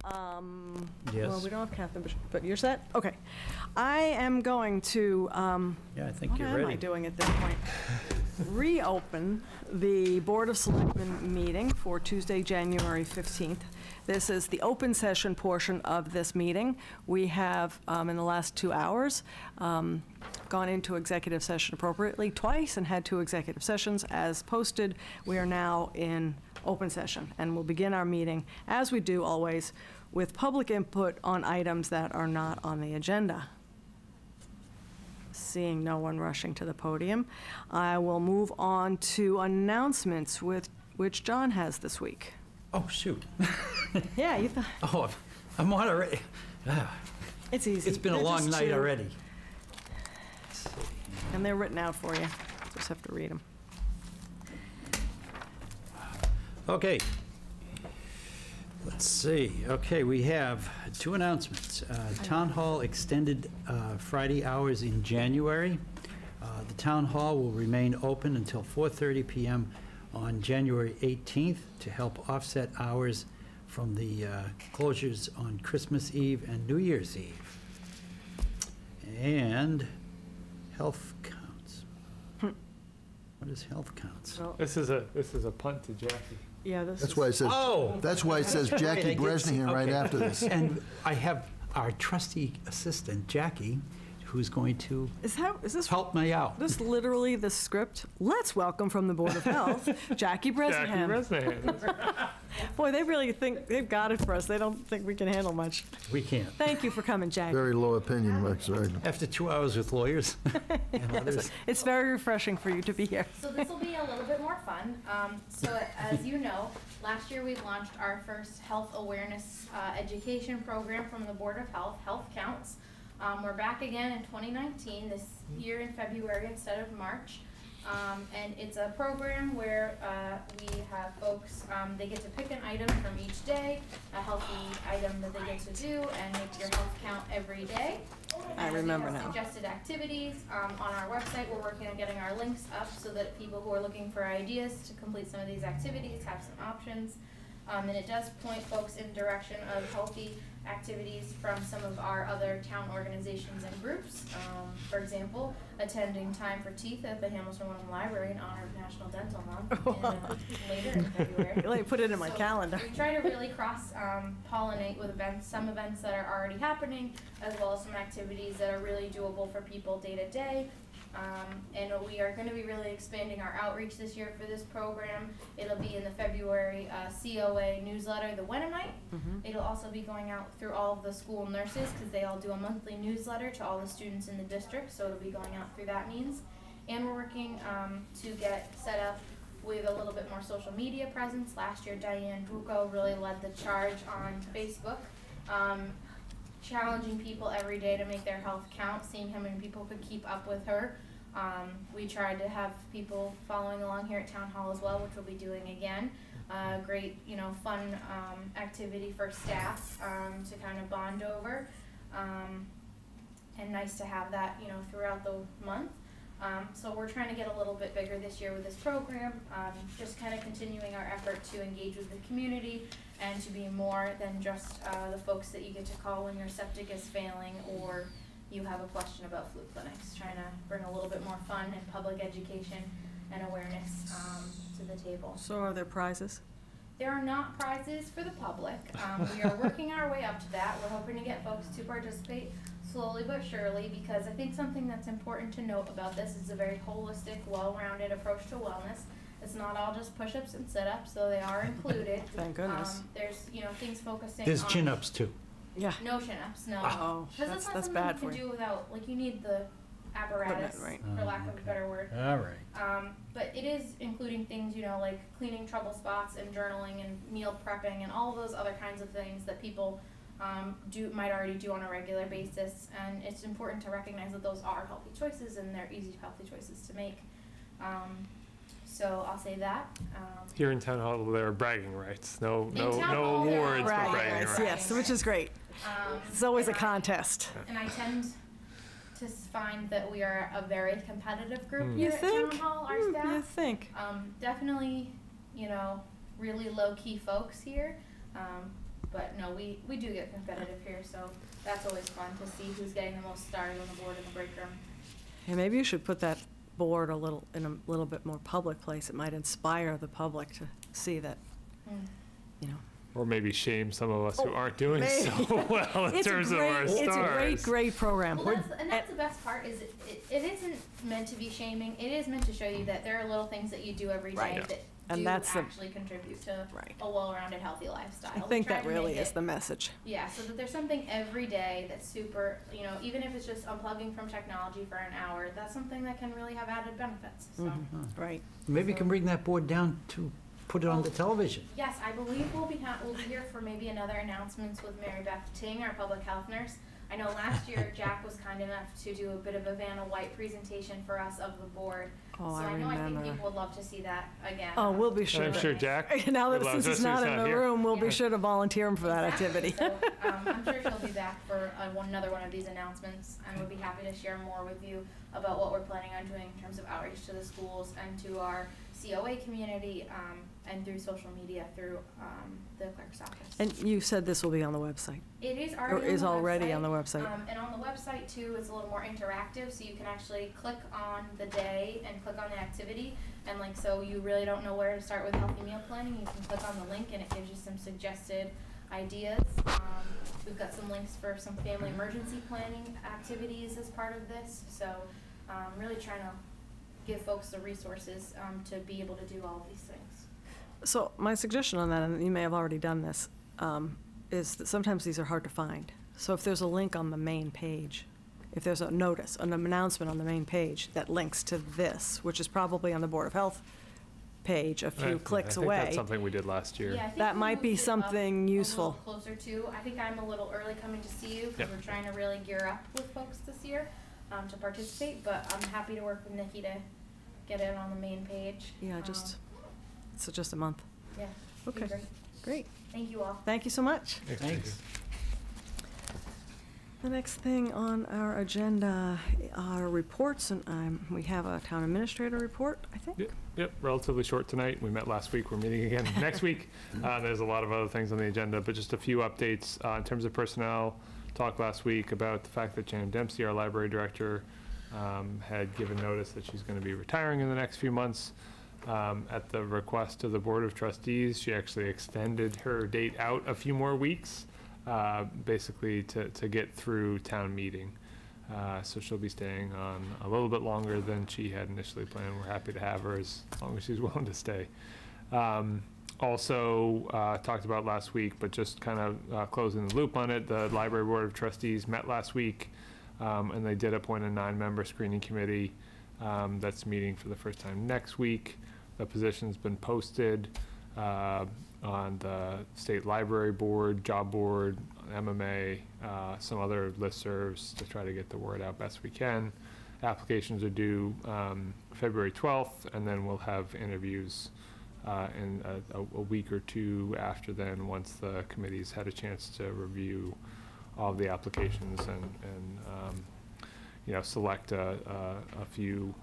Yes. Well, we don't have Catherine, but you're set? Okay. I am going to, Yeah, I think you're ready. what am I doing at this point? Reopen the Board of Selectmen meeting for Tuesday, January 15th. This is the open session portion of this meeting. We have, in the last 2 hours, gone into executive session appropriately twice and had 2 executive sessions as posted. We are now in open session, and we'll begin our meeting, as we do always, with public input on items that are not on the agenda. Seeing no one rushing to the podium, I will move on to announcements, which John has this week. Oh, shoot. Yeah, you thought. Oh, I'm on already. It's easy. It's been a They're long just night 2, already. And they're written out for you. Just have to read them. Okay. Let's see. Okay, we have 2 announcements. Town Hall extended Friday hours in January. The Town Hall will remain open until 4:30 p.m. on January 18th to help offset hours from the closures on Christmas Eve and New Year's Eve. And health counts. What is health counts? So, This is a punt to Jackie. yeah, this That's is. why it says. Oh! That's why it says Jackie Right, I did see- Bresnahan right okay. after this. And I have our trusty assistant, Jackie, who's going to Is this help me out. this literally the script? Let's welcome from the Board of Health, Jackie Bresnahan. Jackie Bresnahan. Boy, they really think they've got it for us. They don't think we can handle much. We can't. Thank you for coming, Jackie. Very low opinion, Rex, right? After 2 hours with lawyers and others. It's very refreshing for you to be here. So this will be a little bit more fun. So as you know, last year we launched our first health awareness education program from the Board of Health, Health Counts. We're back again in 2019, this year in February instead of March. And it's a program where we have folks, they get to pick an item from each day, a healthy item that they get to do, and make your health count every day. I And remember we have now. suggested activities on our website. We're working on getting our links up so that people who are looking for ideas to complete some of these activities have some options. And it does point folks in direction of healthy activities from some of our other town organizations and groups. For example, attending Time for Teeth at the Hamilton Wenham Library in honor of National Dental Month later in February. Let me put it in my So calendar. We try to really cross-pollinate with events, some events that are already happening, as well as some activities that are really doable for people day to day. And we are going to be really expanding our outreach this year for this program. It'll be in the February COA newsletter, the Wenhamite. It'll also be going out through all of the school nurses because they all do a monthly newsletter to all the students in the district, so it'll be going out through that means. And we're working to get set up with a little bit more social media presence. Last year, Diane Bucco really led the charge on Facebook, challenging people every day to make their health count, seeing how many people could keep up with her. We tried to have people following along here at Town Hall as well, which we'll be doing again. Great, fun activity for staff to kind of bond over, and nice to have that, throughout the month. So we're trying to get a little bit bigger this year with this program, just kind of continuing our effort to engage with the community and to be more than just the folks that you get to call when your septic is failing or you have a question about flu clinics. Trying to bring a little bit more fun and public education and awareness to the table. So are there prizes? There are not prizes for the public. We are working our way up to that. We're hoping to get folks to participate slowly but surely, because I think something that's important to note about this is a very holistic, well-rounded approach to wellness. It's not all just push-ups and sit-ups, though they are included. Thank goodness. There's, things focusing There's on chin-ups too. Yeah. no chin-ups, no. Oh, Because that's not bad something for you you. can do without, you need the apparatus, right. for lack of a better word. All right. But it is including things, like cleaning trouble spots and journaling and meal prepping and all those other kinds of things that people might already do on a regular basis. And it's important to recognize that those are healthy choices and they're easy, healthy choices to make. So I'll say that. Here in Town Hall, there are bragging rights. No Town Hall, there are awards, but Bragging bragging rights, rights. yes, which is great. It's always a and contest. And I tend to find that we are a very competitive group You here at think? Town Hall, our staff. You think? Definitely, really low-key folks here. But no, we do get competitive here, so that's always fun to see who's getting the most stars on the board in the break room. And maybe you should put that board in a little bit more public place. It might inspire the public to see that, you know. Or maybe shame some of us who aren't doing maybe. so well in terms of our stars. It's a great program. Well, that's the best part, is it isn't meant to be shaming. It is meant to show you that there are little things that you do every day Right. that And do that's actually contribute to Right. a well-rounded, healthy lifestyle. I think We try that to really make is it- the message. Yeah, so that there's something every day that's super, you know, even if it's just unplugging from technology for an hour, that's something that can really have added benefits, so. Right. Maybe you can bring that board down to put it on the television. Yes, I believe we'll be here for maybe another announcements with Mary Beth Ting, our public health nurse. I know last year Jack was kind enough to do a bit of a Vanna White presentation for us of the board. Oh, So I I know I think remember. people would love to see that again. Oh, we'll be sure. I'm sure Jack. Now that would love since to he's see not us in the here. room, we'll be Yeah. sure to volunteer him for that activity. So, I'm sure she'll be back for another one of these announcements, and we'll be happy to share more with you about what we're planning on doing in terms of outreach to the schools and to our COA community, and through social media, through the clerk's office. And you said this will be on the website. It is Or already is on the already website. on the website. And on the website too, it's a little more interactive, so you can actually click on the day and click on the activity. And like, so you really don't know where to start with healthy meal planning, you can click on the link and it gives you some suggested ideas. We've got some links for some family emergency planning activities as part of this. So really trying to give folks the resources to be able to do all of these things. So my suggestion on that, and you may have already done this, is that sometimes these are hard to find. So if there's a link on the main page, if there's a notice, an announcement on the main page that links to this, which is probably on the Board of Health page a few clicks I think away. that's something we did last year. Yeah, I think That we might be moved it up something useful. A little closer to. I think I'm a little early coming to see you because Yep. we're trying to really gear up with folks this year to participate. But I'm happy to work with Nikki to get it on the main page. Yeah, so just a month. Yeah. it'd be Okay. Great. Great. Thank you all. Thank you so much. Thanks. The next thing on our agenda are reports, and we have a town administrator report, I think. Yep, relatively short tonight. We met last week. We're meeting again next week. There's a lot of other things on the agenda, but just a few updates in terms of personnel. Talked last week about the fact that Jan Dempsey, our library director, had given notice that she's going to be retiring in the next few months. At the request of the Board of Trustees, she actually extended her date out a few more weeks, basically to get through town meeting. So she'll be staying on a little bit longer than she had initially planned. We're happy to have her as long as she's willing to stay. Also, talked about last week, but just kind of closing the loop on it, the Library Board of Trustees met last week, and they did appoint a 9-member screening committee that's meeting for the first time next week. The position's been posted on the State Library Board, Job Board, MMA, some other listservs to try to get the word out best we can. Applications are due February 12th, and then we'll have interviews in a week or two after then, once the committee's had a chance to review all of the applications and you know, select a few,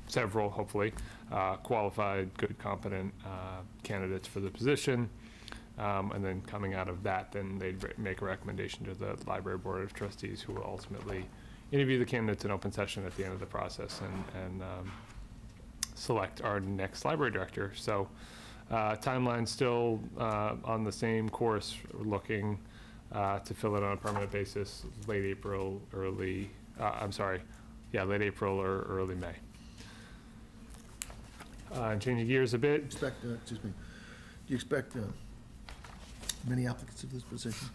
several, hopefully, qualified, good, competent candidates for the position. And then coming out of that, then they'd make a recommendation to the Library Board of Trustees, who will ultimately interview the candidates in open session at the end of the process and select our next library director. So timeline's still on the same course. We're looking to fill it on a permanent basis, late April, late April or early May. Changing gears a bit. Excuse me, do you expect many applicants of this position?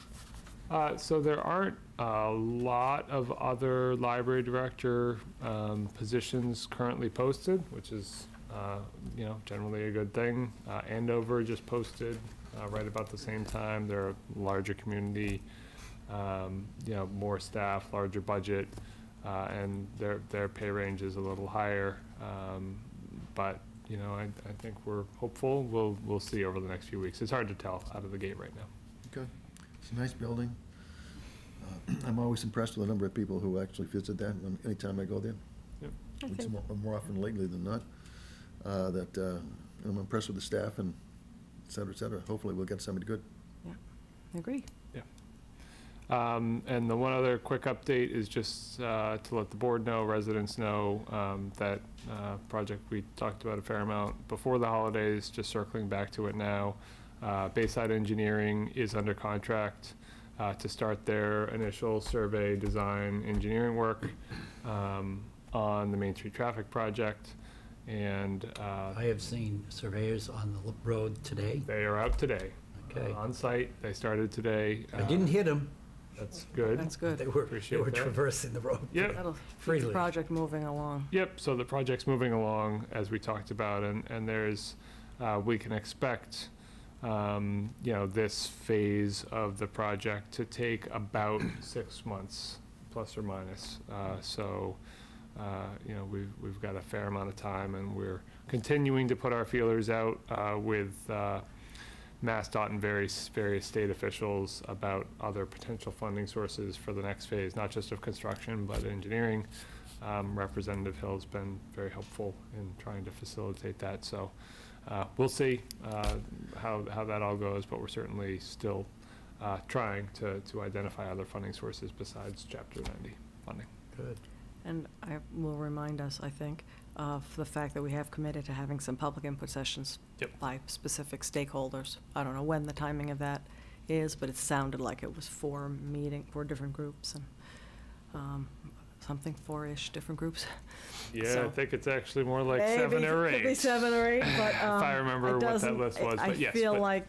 So there aren't a lot of other library director positions currently posted, which is, you know, generally a good thing. Andover just posted right about the same time. They're a larger community, you know, more staff, larger budget, and their pay range is a little higher. But you know, I think we're hopeful. We'll see over the next few weeks. It's hard to tell out of the gate right now. Okay, it's a nice building. I'm always impressed with the number of people who actually visit that anytime I go there. Yep. It's more often lately than not. I'm impressed with the staff and et cetera, et cetera. Hopefully we'll get somebody good. I agree. And the one other quick update is just to let the board know, residents know, that project we talked about a fair amount before the holidays, just circling back to it now. Bayside Engineering is under contract to start their initial survey design engineering work on the Main Street traffic project. And I have seen surveyors on the road today. they are out today. Okay. On site, they started today. I didn't hit them. That's good. That's good. They Appreciate were that. traversing the road. Yep. That'll keep the Freely. project moving along. Yep, so the project's moving along as we talked about, and there's, we can expect, this phase of the project to take about 6 months, plus or minus. We've got a fair amount of time, and we're continuing to put our feelers out with MassDOT and various state officials about other potential funding sources for the next phase, not just of construction, but engineering. Representative Hill's been very helpful in trying to facilitate that. So we'll see how that all goes, but we're certainly still trying to identify other funding sources besides Chapter 90 funding. Good. And I will remind us, I think, of the fact that we have committed to having some public input sessions by specific stakeholders. I don't know when the timing of that is, but it sounded like it was 4 different groups, and something 4-ish different groups. Yeah, So I think it's actually more like maybe 7 or 8. Could be 7 or 8, but if I remember it what that doesn't- list was, but yes. I feel but- like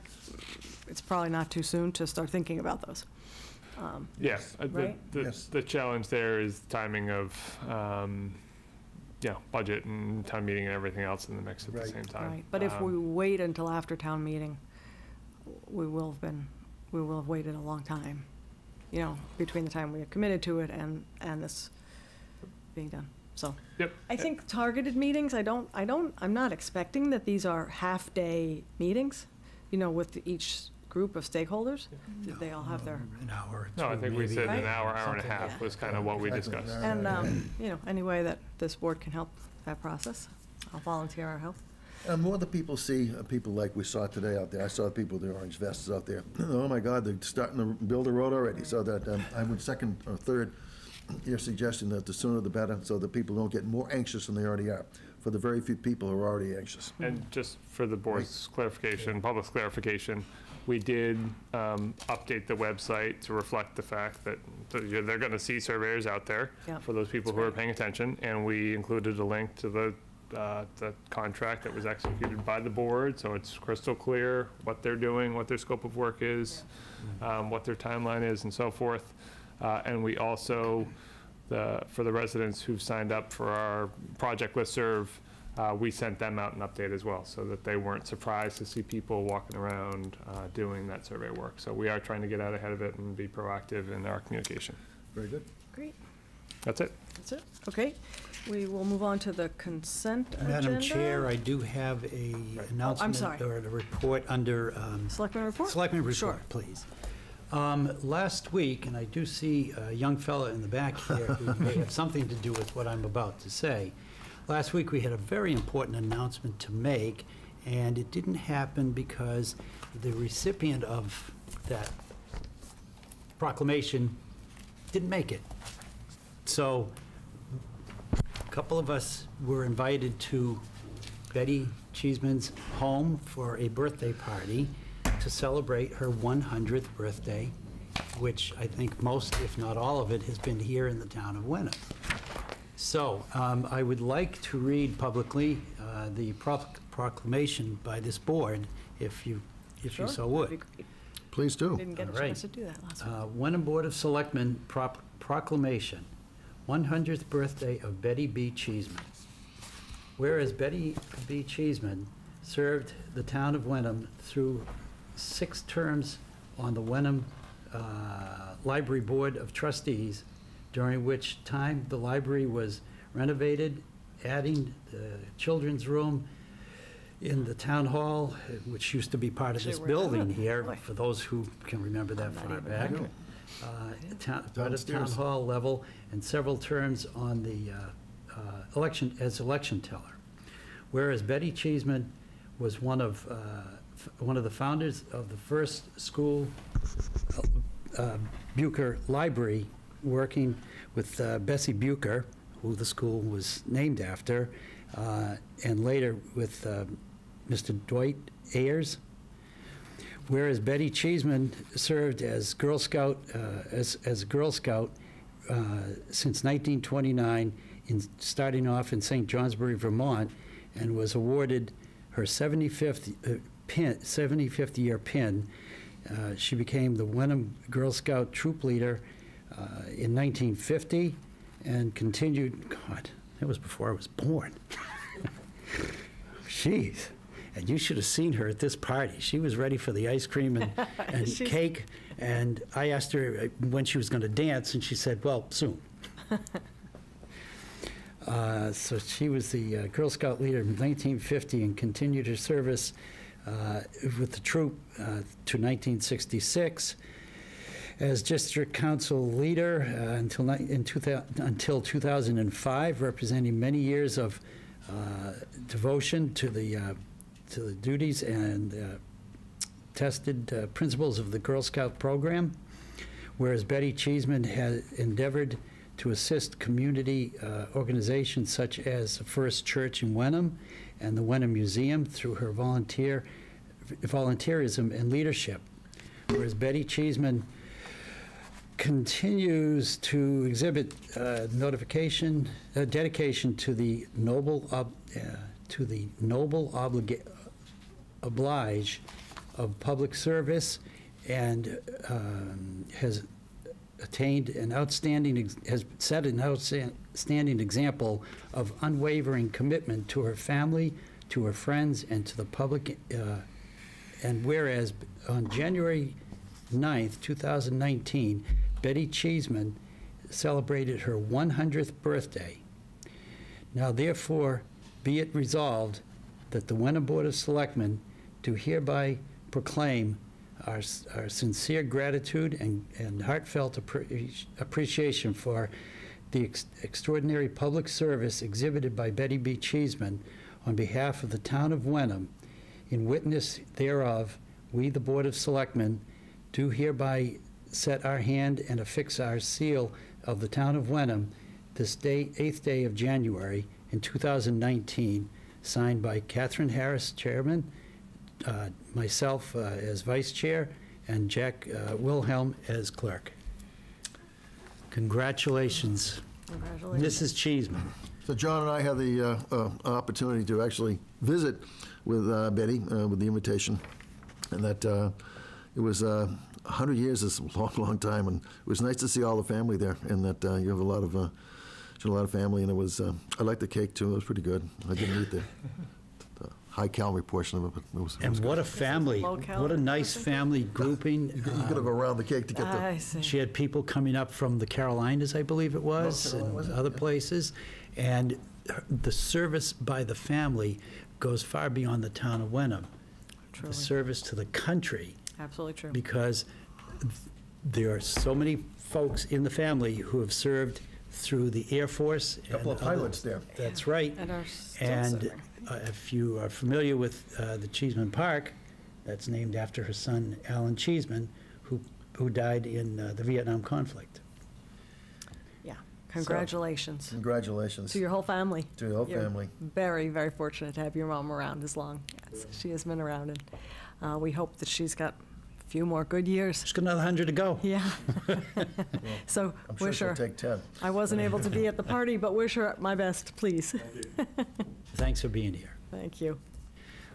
it's probably not too soon to start thinking about those. Yeah, Right? Yes. the challenge there is timing of, budget and town meeting and everything else in the mix at the Right. same time. Right, but if we wait until after town meeting, we will have waited a long time, between the time we have committed to it and this being done, so. Yep. I think targeted meetings, I'm not expecting that these are half-day meetings, with each group of stakeholders. Did they all have their, An hour or two, No, I think we maybe. said an Right? hour and a Something half like was kind of what we Exactly. discussed. and, any way that this board can help that process, I'll volunteer our help. And more the people see, people like we saw today out there, I saw people with their orange vests out there. Oh my God, they're starting to build a road already. So that I would second or third your suggestion that the sooner the better, so that people don't get more anxious than they already are, for the very few people who are already anxious. And just for the board's clarification, public's clarification, we did update the website to reflect the fact that they're going to see surveyors out there, Yep. for those people who are paying attention, and we included a link to the contract that was executed by the board, so it's crystal clear what they're doing, what their scope of work is, what their timeline is, and so forth. And we also, for the residents who've signed up for our project listserv, we sent them out an update as well, so that they weren't surprised to see people walking around doing that survey work. So we are trying to get out ahead of it and be proactive in our communication. Very good. Great, That's it. that's it, okay. We will move on to the consent agenda. Madam Chair, I do have a announcement sorry. or a report under Selectmen report? Selectmen report, Sure. please. Last week, and I do see a young fella in the back here who may have something to do with what I'm about to say. Last week, we had a very important announcement to make, and it didn't happen because the recipient of that proclamation didn't make it. So a couple of us were invited to Betty Cheeseman's home for a birthday party to celebrate her 100th birthday, which I think most, if not all of it, has been here in the town of Wenham. So I would like to read publicly the proclamation by this board, if you Sure, so that'd would. be great. Please do. Didn't get a All right. chance to do that last week. Wenham Board of Selectmen proclamation, 100th birthday of Betty B. Cheeseman. Whereas Betty B. Cheeseman served the town of Wenham through 6 terms on the Wenham Library Board of Trustees, during which time the library was renovated, adding the children's room in the town hall, which used to be part of this Actually, we're building done. here, Boy. for those who can remember that I'm not far even back. hungry. Part of town Downstairs. hall level, and several terms on the election teller. Whereas Betty Cheeseman was one of the founders of the first school Bucher Library, working with Bessie Bucher, who the school was named after, and later with Mr. Dwight Ayers. Whereas Betty Cheeseman served as Girl Scout, as a Girl Scout since 1929, starting off in St. Johnsbury, Vermont, and was awarded her 75th year pin. She became the Wenham Girl Scout troop leader in 1950 and continued, God, that was before I was born. Jeez. And you should have seen her at this party. She was ready for the ice cream and cake. And I asked her when she was going to dance, and she said, well, soon. So she was the Girl Scout leader in 1950 and continued her service with the troop to 1966. As district council leader until 2005, representing many years of devotion to the duties and tested principles of the Girl Scout program, whereas Betty Cheeseman has endeavored to assist community organizations such as the First Church in Wenham and the Wenham Museum through her volunteerism and leadership. Whereas Betty Cheeseman continues to exhibit dedication to the noble oblige of public service, and has set an outstanding example of unwavering commitment to her family, to her friends, and to the public. And whereas on January 9th, 2019, Betty Cheeseman celebrated her 100th birthday. Now therefore be it resolved that the Wenham Board of Selectmen do hereby proclaim our sincere gratitude and heartfelt appreciation for the extraordinary public service exhibited by Betty B. Cheeseman on behalf of the town of Wenham. In witness thereof, we, the Board of Selectmen, do hereby set our hand and affix our seal of the town of Wenham this day, 8th day of January in 2019, signed by Catherine Harris, Chairman, myself as Vice Chair, and Jack Wilhelm as Clerk. Congratulations, Mrs. Cheeseman. So John and I had the opportunity to actually visit with Betty with the invitation, and that it was 100 years is a long, long time, and it was nice to see all the family there, and that you have a lot of family, and it was. I liked the cake too; it was pretty good. I didn't eat the high-calorie portion of it, but it was. And what a family! What a nice family grouping. You got to go around the cake to get the. She had people coming up from the Carolinas, I believe it was, and other places, and the service by the family goes far beyond the town of Wenham. Truly. The service to the country. Absolutely true. Because there are so many folks in the family who have served through the Air Force. A couple of pilots there. That's right. And are still And serving. if you are familiar with the Cheeseman Park, that's named after her son, Alan Cheeseman, who died in the Vietnam conflict. Yeah. Congratulations Congratulations to your whole family. to your whole You're family. very, very fortunate to have your mom around as long as she has been around, and we hope that she's got a few more good years. She's got another 100 to go. Yeah. So I'm sure wish she'll her. take 10. I wasn't able to be at the party, but wish her my best, please. Thanks for being here. Thank you.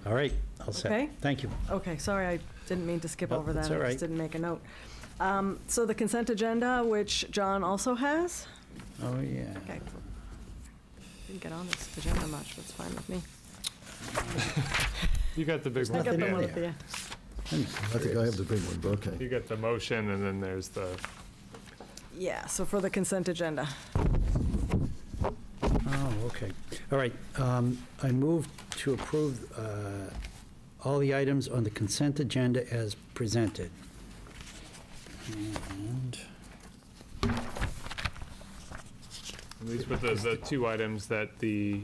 All right, all set. Okay. Thank you. Okay, sorry, I didn't mean to skip Oh, over that. that's all I right. just didn't make a note. So the consent agenda, which John also has. Oh, yeah. Okay. Didn't get on this agenda much, that's fine with me. You got the big I one. got the in one Yeah. at the end. I think I have the big one, but okay. You got the motion, and then there's the, Yeah, so for the consent agenda. Oh, okay. All right. I move to approve all the items on the consent agenda as presented. And These were the two items that the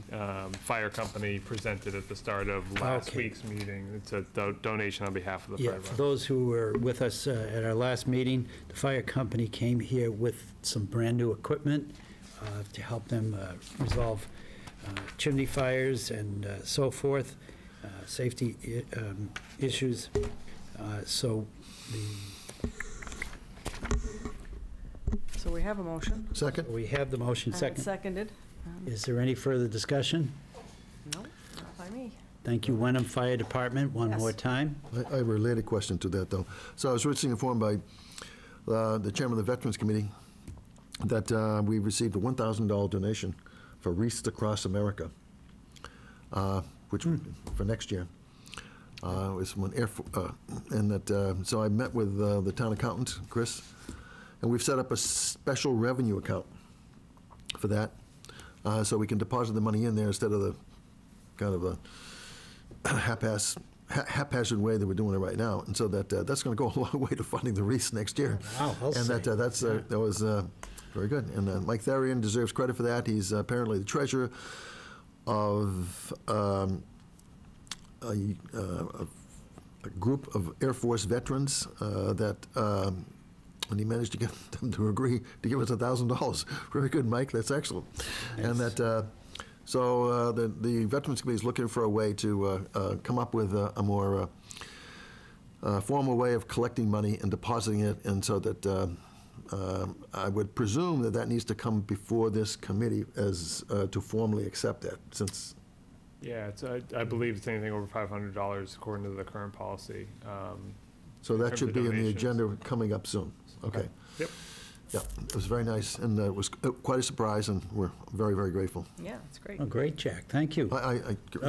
fire company presented at the start of last Okay. week's meeting. It's a donation on behalf of the Yeah, fire. for those who were with us at our last meeting, the fire company came here with some brand-new equipment to help them resolve chimney fires and so forth, safety issues. So So we have a motion. Second? we have the motion And it's second. seconded. Is there any further discussion? No, not by me. Thank you, Wenham Fire Department, one Yes. more time. I have a related question to that, though. So I was recently informed by the chairman of the Veterans Committee that we received a $1,000 donation for Wreaths Across America, which for next year. It was from and that, so I met with the town accountant, Chris, and we've set up a special revenue account for that, so we can deposit the money in there instead of the kind of a haphazard way that we're doing it right now. And so that's going to go a long way to funding the Wreaths next year. Wow, I'll And say. that was very good. And Mike Therian deserves credit for that. He's apparently the treasurer of a group of Air Force veterans and he managed to get them to agree to give us $1,000. Very good, Mike. That's excellent. And that, so the Veterans Committee is looking for a way to come up with a more formal way of collecting money and depositing it, and so that I would presume that that needs to come before this committee as to formally accept that, since. Yeah, I believe it's anything over $500 according to the current policy. So In that terms should of be in the donations. agenda coming up soon. Okay. Yep. Yeah, it was very nice, and it was quite a surprise, and we're very, very grateful. Yeah, that's great. Oh, great, Jack, thank you. I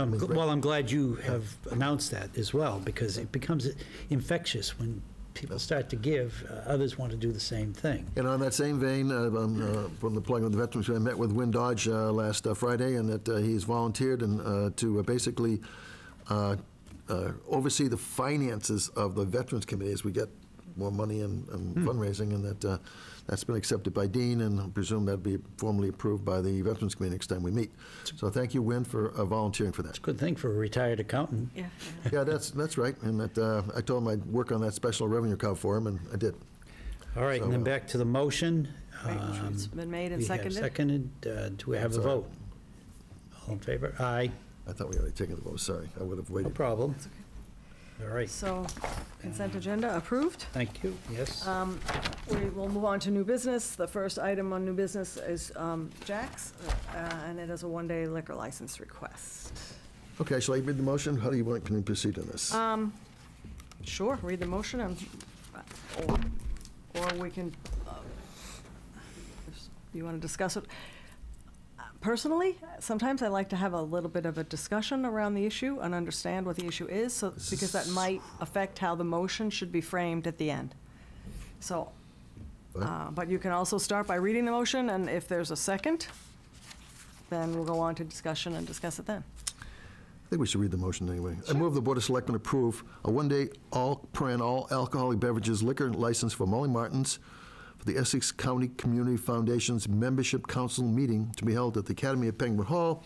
mean, great. Well, I'm glad you have announced that as well, because it becomes infectious when people start to give, others want to do the same thing. And on that same vein, from the plug of the Veterans, I met with Win Dodge last Friday, and that he's volunteered and to basically oversee the finances of the Veterans Committee as we get more money and fundraising, and that that's been accepted by Dean, and I presume that'll be formally approved by the Veterans Committee next time we meet. So thank you, Win, for volunteering for that. Good thing for a retired accountant. Yeah. Yeah, that's right, and that I told him I'd work on that special revenue account for him, and I did. All right, and then back to the motion. It's been made and We have seconded. seconded. Do we have a That's all right. vote? All in favor? Aye. I thought we had taken the vote, sorry, I would have No waited. problem. All right, So consent agenda approved. thank you, yes. We will move on to new business. The first item on new business is Jack's, and it is a one-day liquor license request. Okay, shall I read the motion? How do you want, can we proceed on this? Sure, read the motion, and, or we can, you want to discuss it? Personally, sometimes I like to have a little bit of a discussion around the issue and understand what the issue is, so, because that might affect how the motion should be framed at the end. So, but you can also start by reading the motion, and if there's a second, then we'll go on to discussion and discuss it then. I think we should read the motion anyway. I move the Board of Selectmen approve a one-day all alcoholic beverages liquor license for Molly Martins for the Essex County Community Foundation's Membership Council meeting to be held at the Academy of Penguin Hall,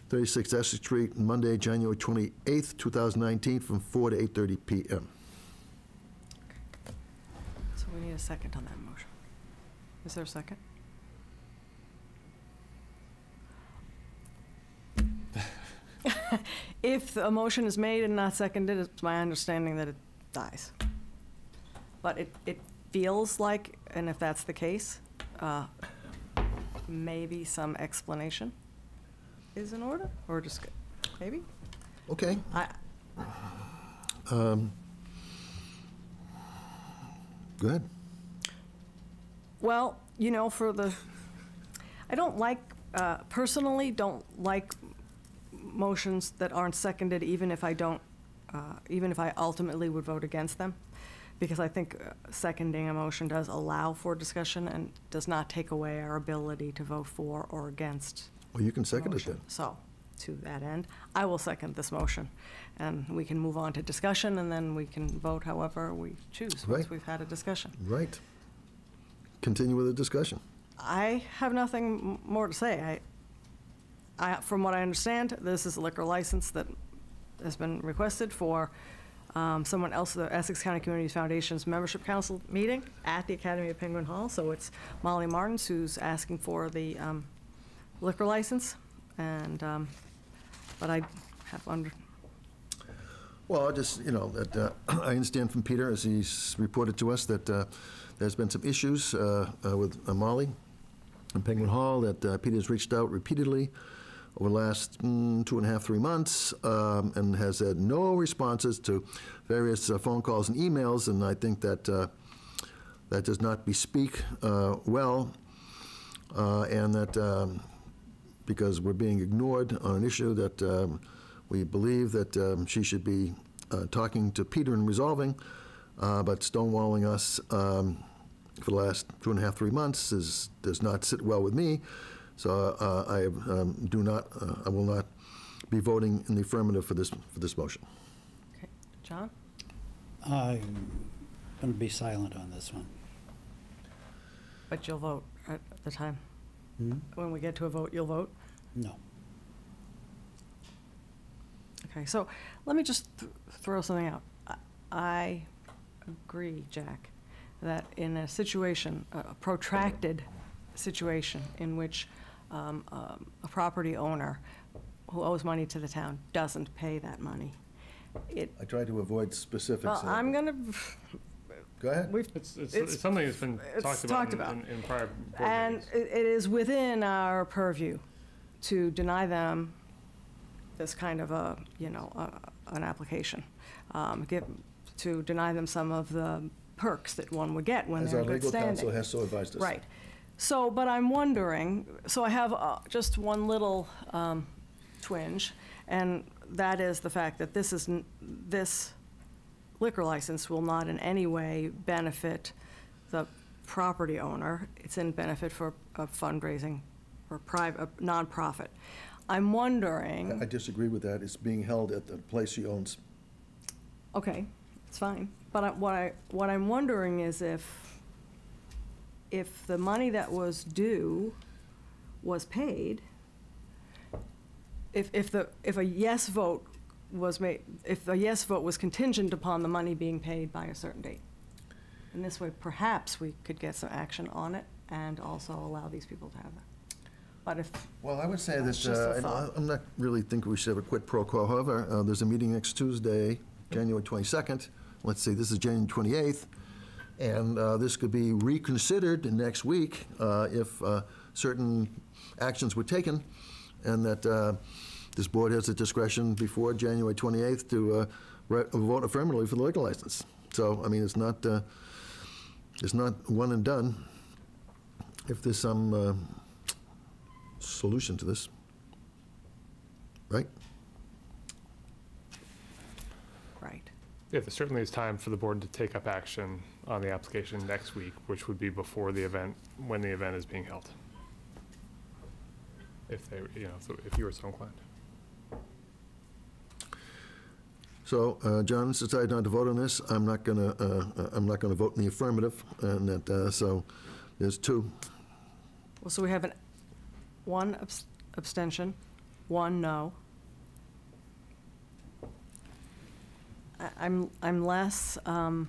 36 Essex Street, Monday, January 28th, 2019, from 4 to 8:30 p.m. So we need a second on that motion. Is there a second? If a motion is made and not seconded, it's my understanding that it dies. But it feels like, and if that's the case, maybe some explanation is in order, or just, maybe? Okay. Go ahead. Well, you know, I don't like, personally, don't like motions that aren't seconded, even if I don't, even if I ultimately would vote against them, because I think seconding a motion does allow for discussion and does not take away our ability to vote for or against. Well, you can second it motion. then. So, to that end, I will second this motion, and we can move on to discussion, and then we can vote however we choose, once Right. we've had a discussion. Right. Continue with the discussion. I have nothing more to say. From what I understand, this is a liquor license that has been requested for someone else, the Essex County Communities Foundation's Membership Council meeting at the Academy of Penguin Hall. So it's Molly Martins who's asking for the liquor license, and but I have Well, just, that I understand from Peter, as he's reported to us, that there's been some issues with Molly in Penguin Hall, that Peter's reached out repeatedly over the last 2.5, 3 months, and has had no responses to various phone calls and emails, and I think that that does not bespeak well, and that because we're being ignored on an issue that we believe that she should be talking to Peter and resolving, but stonewalling us for the last 2.5, 3 months does not sit well with me. So I will not be voting in the affirmative for this motion. Okay, John? I'm going to be silent on this one. But you'll vote at the time. Hmm? When we get to a vote, you'll vote? No. Okay, so let me just throw something out. I agree, Jack, that in a situation, a protracted situation in which a property owner who owes money to the town doesn't pay that money, I try to avoid specifics. well, I'm going to, Go ahead. It's something that's been talked about in prior board and meetings. it is within our purview to deny them this kind of a, an application, to deny them some of the perks that one would get when As they're our in good legal standing. counsel has so advised us. Right. So, but I'm wondering, so I have just one little twinge, and that is the fact that this liquor license will not in any way benefit the property owner. It's in benefit for a fundraising or a nonprofit. I'm wondering. I disagree with that. It's being held at the place he owns. Okay, it's fine. But what I'm wondering is if the money that was due was paid, if a yes vote was made, if a yes vote was contingent upon the money being paid by a certain date. And this way, perhaps we could get some action on it and also allow these people to have that. But if. Well, I would say That's just a that, thought. I'm not really thinking we should have a quid pro quo. However, there's a meeting next Tuesday, January 22nd. Let's see, this is January 28th. And this could be reconsidered next week if certain actions were taken, and that this board has the discretion before January 28th to vote affirmatively for the liquor license. So, I mean, it's not one and done. If there's some solution to this, right? Right. Yeah, there certainly is time for the board to take up action on the application next week, which would be before the event, when the event is being held. If they, if you were so inclined. So, John decided not to vote on this. I'm not gonna vote in the affirmative, and that so there's 2. Well, so we have one abstention, 1 no. I'm less, I'm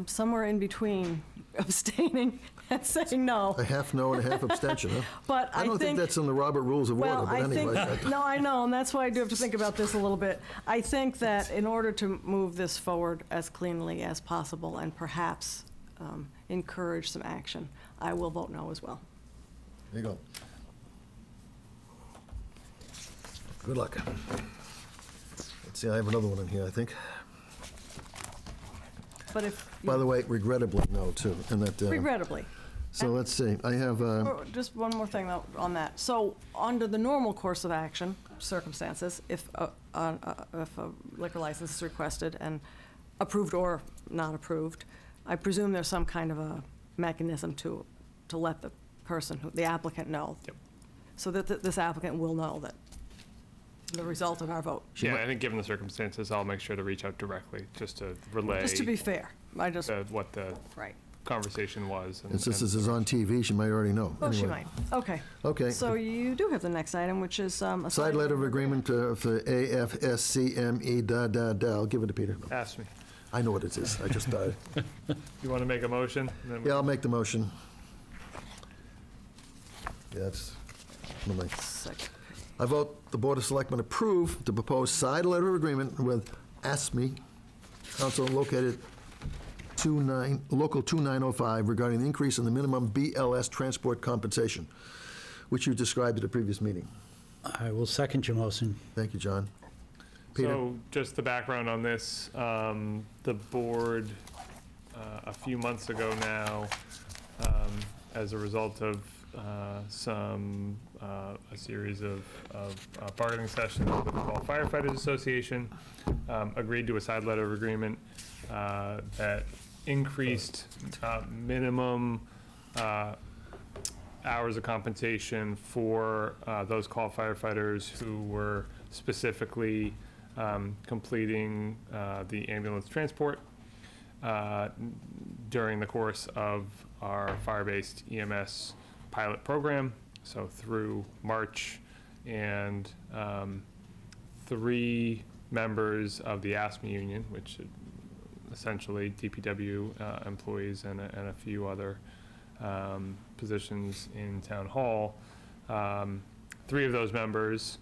somewhere in between abstaining and saying no. A half no and a half abstention, huh? But I don't think that's in the Robert Rules of well, Order, but I think, anyway. no, I know, and that's why I do have to think about this a little bit. I think that in order to move this forward as cleanly as possible and perhaps encourage some action, I will vote no as well. There you go. Good luck. Let's see, I have another one in here, I think. But if. By the way, regrettably, no, too. And that, Regrettably. so let's see, I have, Oh, just one more thing though on that. So, under the normal course of action, circumstances, if a liquor license is requested and approved or not approved, I presume there's some kind of a mechanism to let the person, the applicant know. Yep. So that this applicant will know that the result of our vote. Yeah, I think given the circumstances, I'll make sure to reach out directly, just to relay. Just to be fair, I just, what the right. conversation was. And since this is on TV, she might already know. Oh, she Anyway. might. Okay. Okay. So you do have the next item, which is a Side letter of agreement for AFSCME, I'll give it to Peter. Ask me. I know what it is, I just started. You want to make a motion? And then we- Yeah, I'll make the motion. Yeah, that's, one of my- Second. I vote the Board of Selectmen approve the proposed side letter of agreement with ASME, council located Local 2905, regarding the increase in the minimum BLS transport compensation, which you described at a previous meeting. I will second your motion. Thank you, John. Peter? So just the background on this, the board, a few months ago now, as a result of a series of bargaining sessions with the Fall Firefighters Association, agreed to a side letter of agreement that increased minimum hours of compensation for those call firefighters who were specifically completing the ambulance transport during the course of our fire-based EMS pilot program, so through March, and 3 members of the ASME union, which essentially DPW employees and a few other positions in town hall. 3 of those members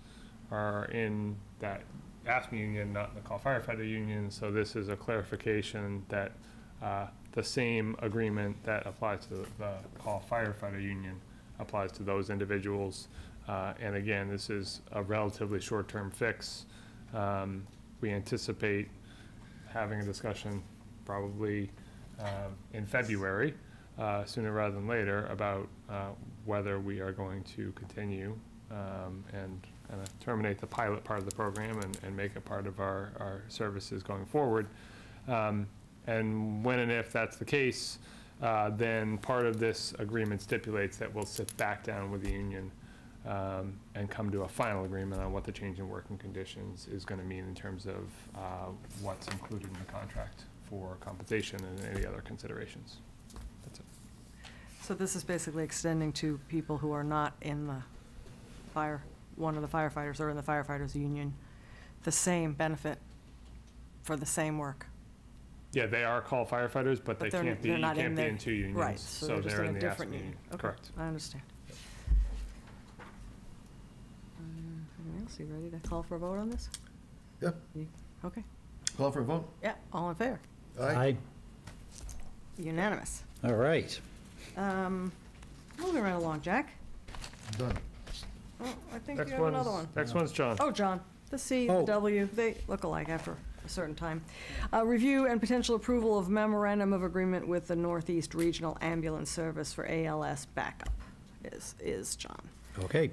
are in that ASME union, not in the call firefighter union, so this is a clarification that the same agreement that applies to the call firefighter union applies to those individuals. And again, this is a relatively short-term fix. We anticipate having a discussion probably in February, sooner rather than later, about whether we are going to continue and kind of terminate the pilot part of the program and make it part of our services going forward. And when and if that's the case, then part of this agreement stipulates that we'll sit back down with the union and come to a final agreement on what the change in working conditions is going to mean in terms of what's included in the contract for compensation and any other considerations. That's it. So this is basically extending to people who are not in the one of the firefighters or in the firefighters union, the same benefit for the same work. Yeah, they are called firefighters, but they they're can't be not in in 2 unions. Right, so they're just they're in a the different ASME union. Okay, Correct. I understand. Anything else? You ready to call for a vote on this? Yeah, Okay. call for a vote. Yeah, all in favor? Aye. Unanimous. All right. Moving right along, Jack. Done. Oh, I think you have another one. Next one's John. Oh, John, the C, the Oh. W, they look alike after a certain time. Review and potential approval of memorandum of agreement with the Northeast Regional Ambulance Service for ALS backup is John. Okay.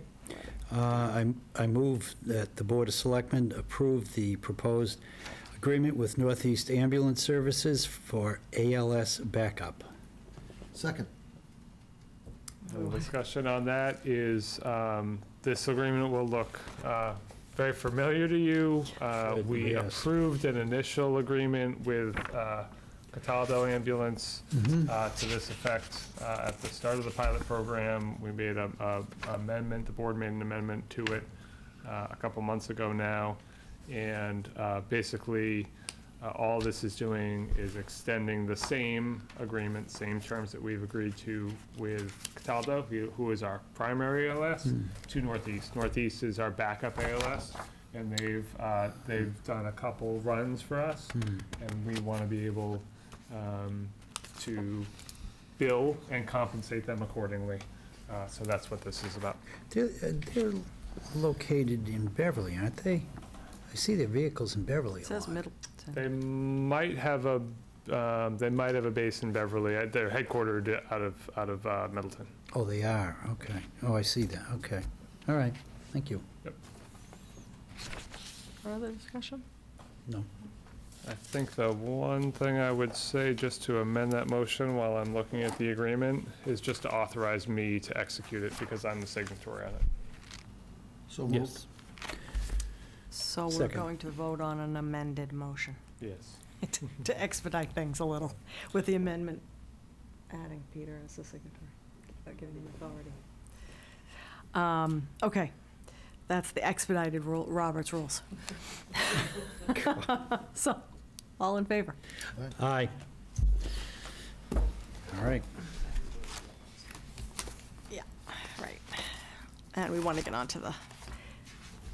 I move that the Board of Selectmen approve the proposed agreement with Northeast Ambulance Services for ALS backup. Second. The discussion on that is this agreement will look very familiar to you. We Yes. approved an initial agreement with Cataldo Ambulance to this effect at the start of the pilot program. We made an amendment, the board made an amendment to it a couple months ago now. And basically, all this is doing is extending the same agreement, same terms that we've agreed to with Cataldo, who is our primary ALS, to Northeast. Northeast is our backup ALS, and they've done a couple runs for us, and we want to be able to bill and compensate them accordingly. So that's what this is about. They're located in Beverly, aren't they? I see their vehicles in Beverly It a says lot. Middleton. They might have a base in Beverly. They're headquartered out of Middleton. Oh, they are, okay. Oh, I see that, okay. All right, thank you. Further discussion? No. I think the one thing I would say, just to amend that motion while I'm looking at the agreement, is just to authorize me to execute it because I'm the signatory on it. So moved. Yes. So we're Second. going to vote on an amended motion Yes. to expedite things a little with the amendment adding Peter as the signatory, giving him authority. Okay, that's the expedited Robert's rules. So, all in favor? Aye. All right. Yeah, right. And we want to get on to the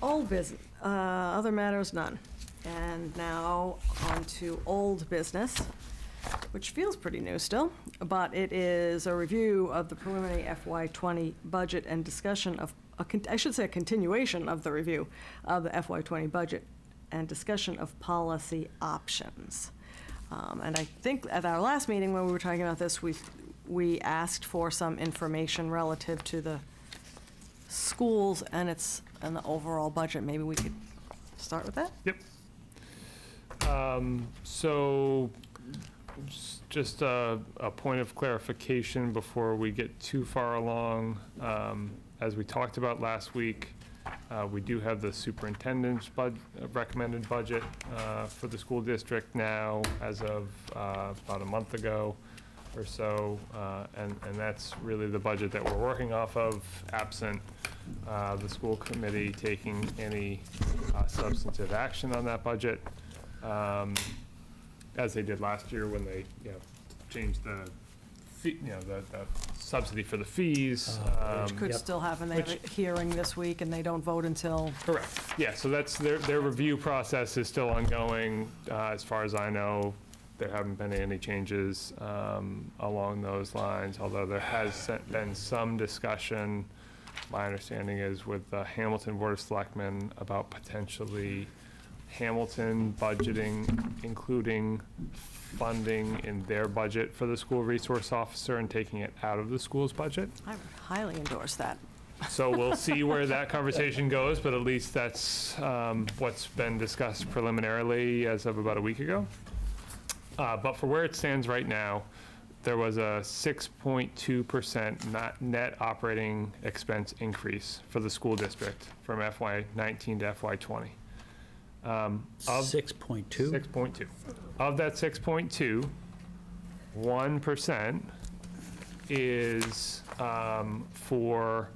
old business. Other matters, none. And now on to old business, which feels pretty new still, but it is a review of the preliminary FY20 budget and discussion of, I should say a continuation of the review of the FY20 budget and discussion of policy options. And I think at our last meeting when we were talking about this, we asked for some information relative to the schools and the overall budget. Maybe we could start with that? Yep. So just a point of clarification before we get too far along. As we talked about last week, we do have the superintendent's recommended budget for the school district now as of about a month ago or so, and that's really the budget that we're working off of, absent the school committee taking any substantive action on that budget, as they did last year when they changed the fee, the subsidy for the fees. Which could still happen. They have a hearing this week and they don't vote until... Correct. Yeah, so that's their review process is still ongoing. As far as I know, there haven't been any changes along those lines, although there has been some discussion, my understanding is, with the Hamilton Board of Selectmen about potentially Hamilton budgeting, including funding in their budget for the school resource officer and taking it out of the school's budget. I would highly endorse that. So we'll see where that conversation goes, but at least that's what's been discussed preliminarily as of about a week ago. But for where it stands right now, there was a 6.2% net operating expense increase for the school district from FY19 to FY20. 6.2? 6.2. Of that 6.2, 1% is for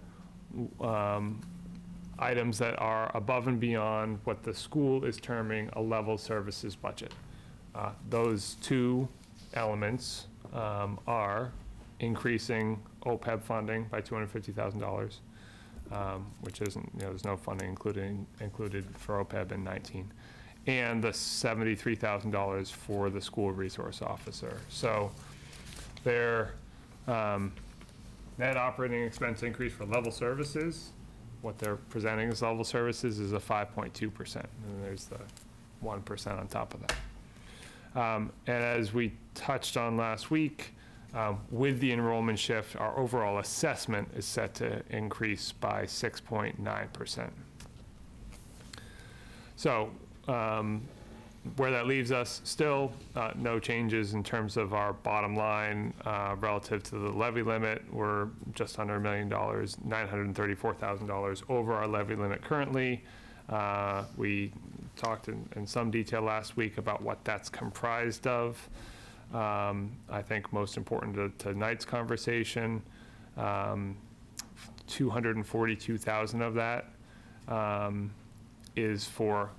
items that are above and beyond what the school is terming a level services budget. Those two elements are increasing OPEB funding by $250,000. Which isn't, there's no funding included for OPEB in 19, and the $73,000 for the school resource officer. So their net operating expense increase for level services, what they're presenting as level services, is a 5.2%, and there's the 1% on top of that. And as we touched on last week, with the enrollment shift, our overall assessment is set to increase by 6.9%. So where that leaves us, still no changes in terms of our bottom line relative to the levy limit. We're just under $1 million, $934,000 over our levy limit currently. We talked in some detail last week about what that's comprised of. I think most important to tonight's conversation, 242,000 of that is for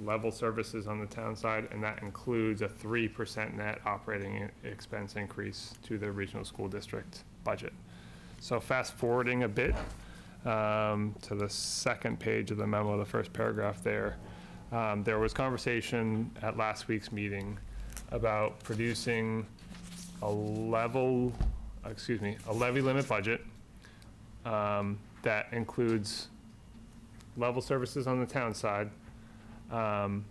level services on the town side, and that includes a 3% net operating expense increase to the regional school district budget. So fast forwarding a bit to the second page of the memo, the first paragraph there, there was conversation at last week's meeting about producing a levy limit budget that includes level services on the town side, and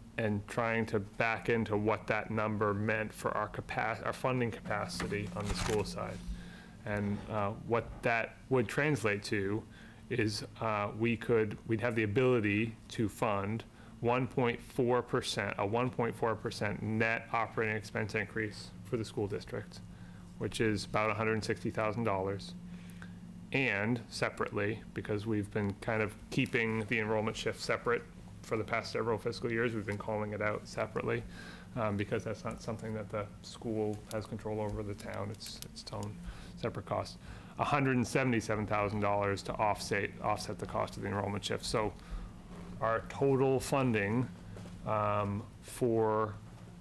trying to back into what that number meant for our funding capacity on the school side. And what that would translate to is we'd have the ability to fund 1.4%, a 1.4% net operating expense increase for the school district, which is about $160,000. And separately, because we've been kind of keeping the enrollment shift separate for the past several fiscal years, we've been calling it out separately, because that's not something that the school has control over. The town, it's its own separate cost. $177,000 to offset the cost of the enrollment shift. So our total funding for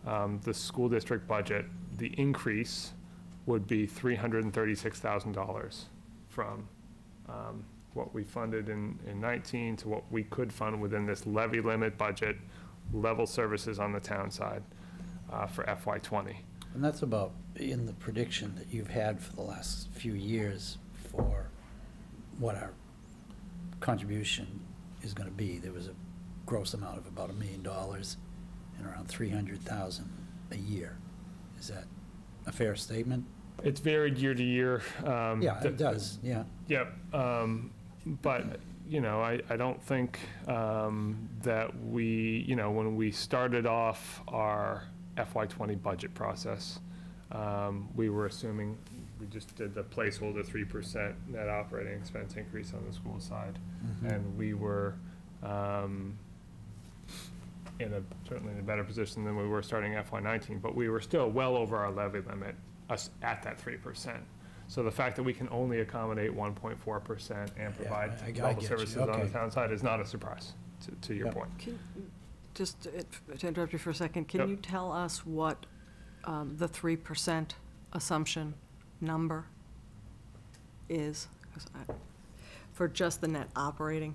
the school district budget, the increase would be $336,000 from what we funded in 19 to what we could fund within this levy limit budget, level services on the town side for FY20. And that's about in the prediction that you've had for the last few years for what our contribution is going to be. There was a gross amount of about $1 million and around $300,000 a year. Is that a fair statement? It's varied year to year. Yeah, it does, yeah. Yep. But, you know, I don't think that we, you know, when we started off our FY20 budget process, we were assuming, we just did the placeholder 3% net operating expense increase on the school side. Mhm. And we were certainly in a better position than we were starting FY19, but we were still well over our levy limit at that 3%. So the fact that we can only accommodate 1.4% and provide I level get you. services on the Okay. town side is not a surprise, to your Yep. point. Just to interrupt you for a second, can Yep. you tell us what the 3% assumption number is? 'Cause for just the net operating?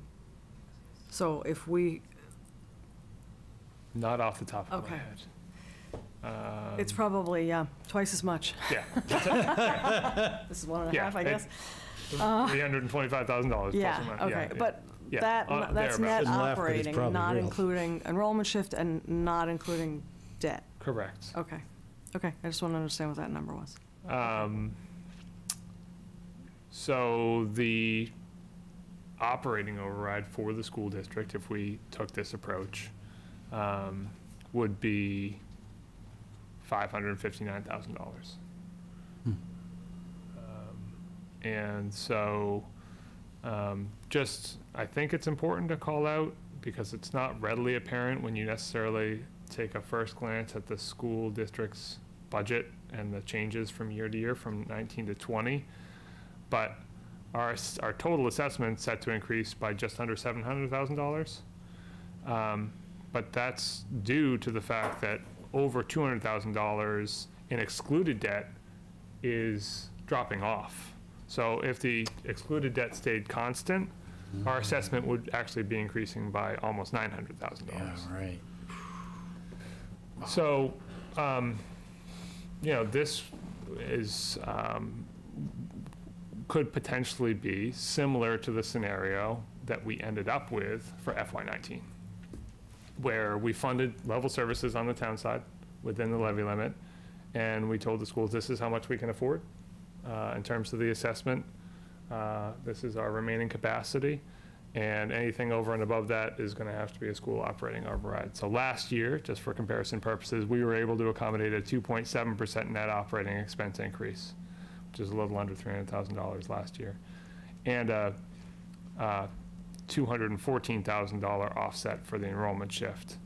So if we, Not off the top of my Okay. head. it's probably twice as much. Yeah. This is 1.5, Yeah, I guess. $325,000 plus Yeah, or minus. okay, but Yeah, that's thereabouts. net Shouldn't laugh, but it's operating, probably not real. including enrollment shift and not including debt. Correct. Okay, okay, I just want to understand what that number was. So the operating override for the school district, if we took this approach, would be $559,000. Hmm. And so, I think it's important to call out, because it's not readily apparent when you necessarily take a first glance at the school district's budget and the changes from year to year, from 19 to 20. But our total assessment set to increase by just under $700,000. But that's due to the fact that over $200,000 in excluded debt is dropping off. So if the excluded debt stayed constant, our assessment would actually be increasing by almost $900,000. Yeah, right. So, you know, this is, could potentially be similar to the scenario that we ended up with for FY19, where we funded level services on the town side within the levy limit, and we told the schools, this is how much we can afford in terms of the assessment. This is our remaining capacity, and anything over and above that is going to have to be a school operating override. So last year, just for comparison purposes, we were able to accommodate a 2.7% net operating expense increase, which is a little under $300,000 last year, and a $214,000 offset for the enrollment shift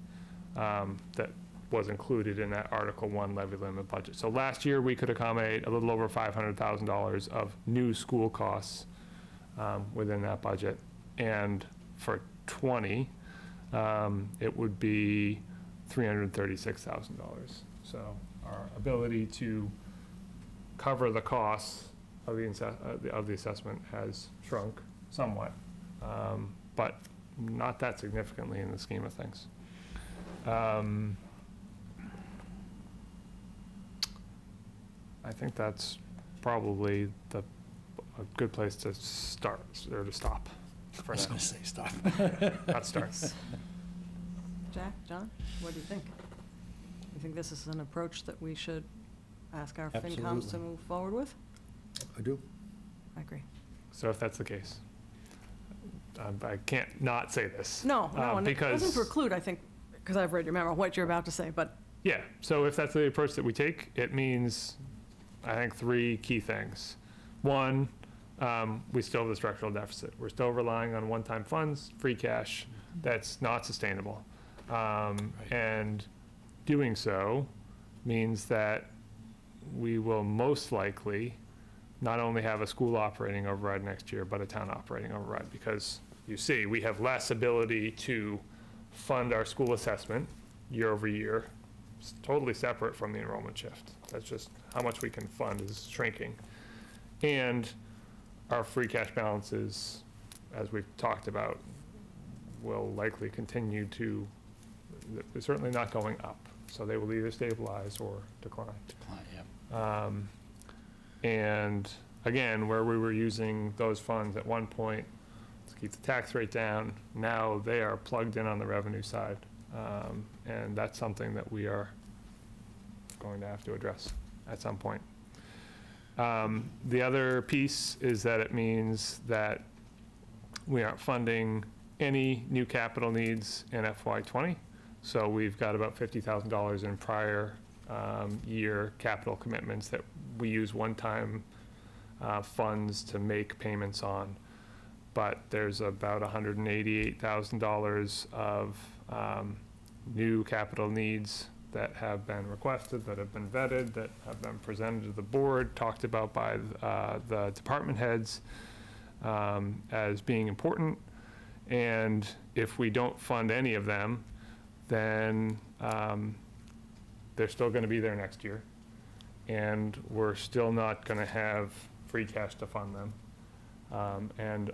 that was included in that Article 1 levy limit budget. So last year, we could accommodate a little over $500,000 of new school costs within that budget. And for 20, it would be $336,000. So our ability to cover the costs of the assessment has shrunk somewhat, but not that significantly in the scheme of things. I think that's probably a good place to start, or to stop for I was now. going to say stop. Not start. Jack, John, what do you think? You think this is an approach that we should ask our FinComs to Absolutely. move forward with? I do. I agree. So if that's the case, I can't not say this. No, and it because doesn't preclude, I think, because I've read your memo, what you're about to say, but yeah, so if that's the approach that we take, it means, I think, 3 key things. One, we still have the structural deficit. We're still relying on one-time funds, free cash. That's not sustainable. And doing so means that we will most likely not only have a school operating override next year, but a town operating override, because you see, we have less ability to fund our school assessment year over year. It's totally separate from the enrollment shift. That's just how much we can fund is shrinking. And our free cash balances, as we've talked about, will likely continue to, they're certainly not going up. So they will either stabilize or decline. Yeah. And again, where we were using those funds at one point to keep the tax rate down, now they are plugged in on the revenue side. And that's something that we are going to have to address at some point. The other piece is that it means that we aren't funding any new capital needs in FY20. So we've got about $50,000 in prior year capital commitments that we use one-time funds to make payments on. But there's about $188,000 of new capital needs that have been requested, that have been vetted, that have been presented to the board, talked about by the department heads as being important. And if we don't fund any of them, then they're still going to be there next year. And we're still not going to have free cash to fund them. And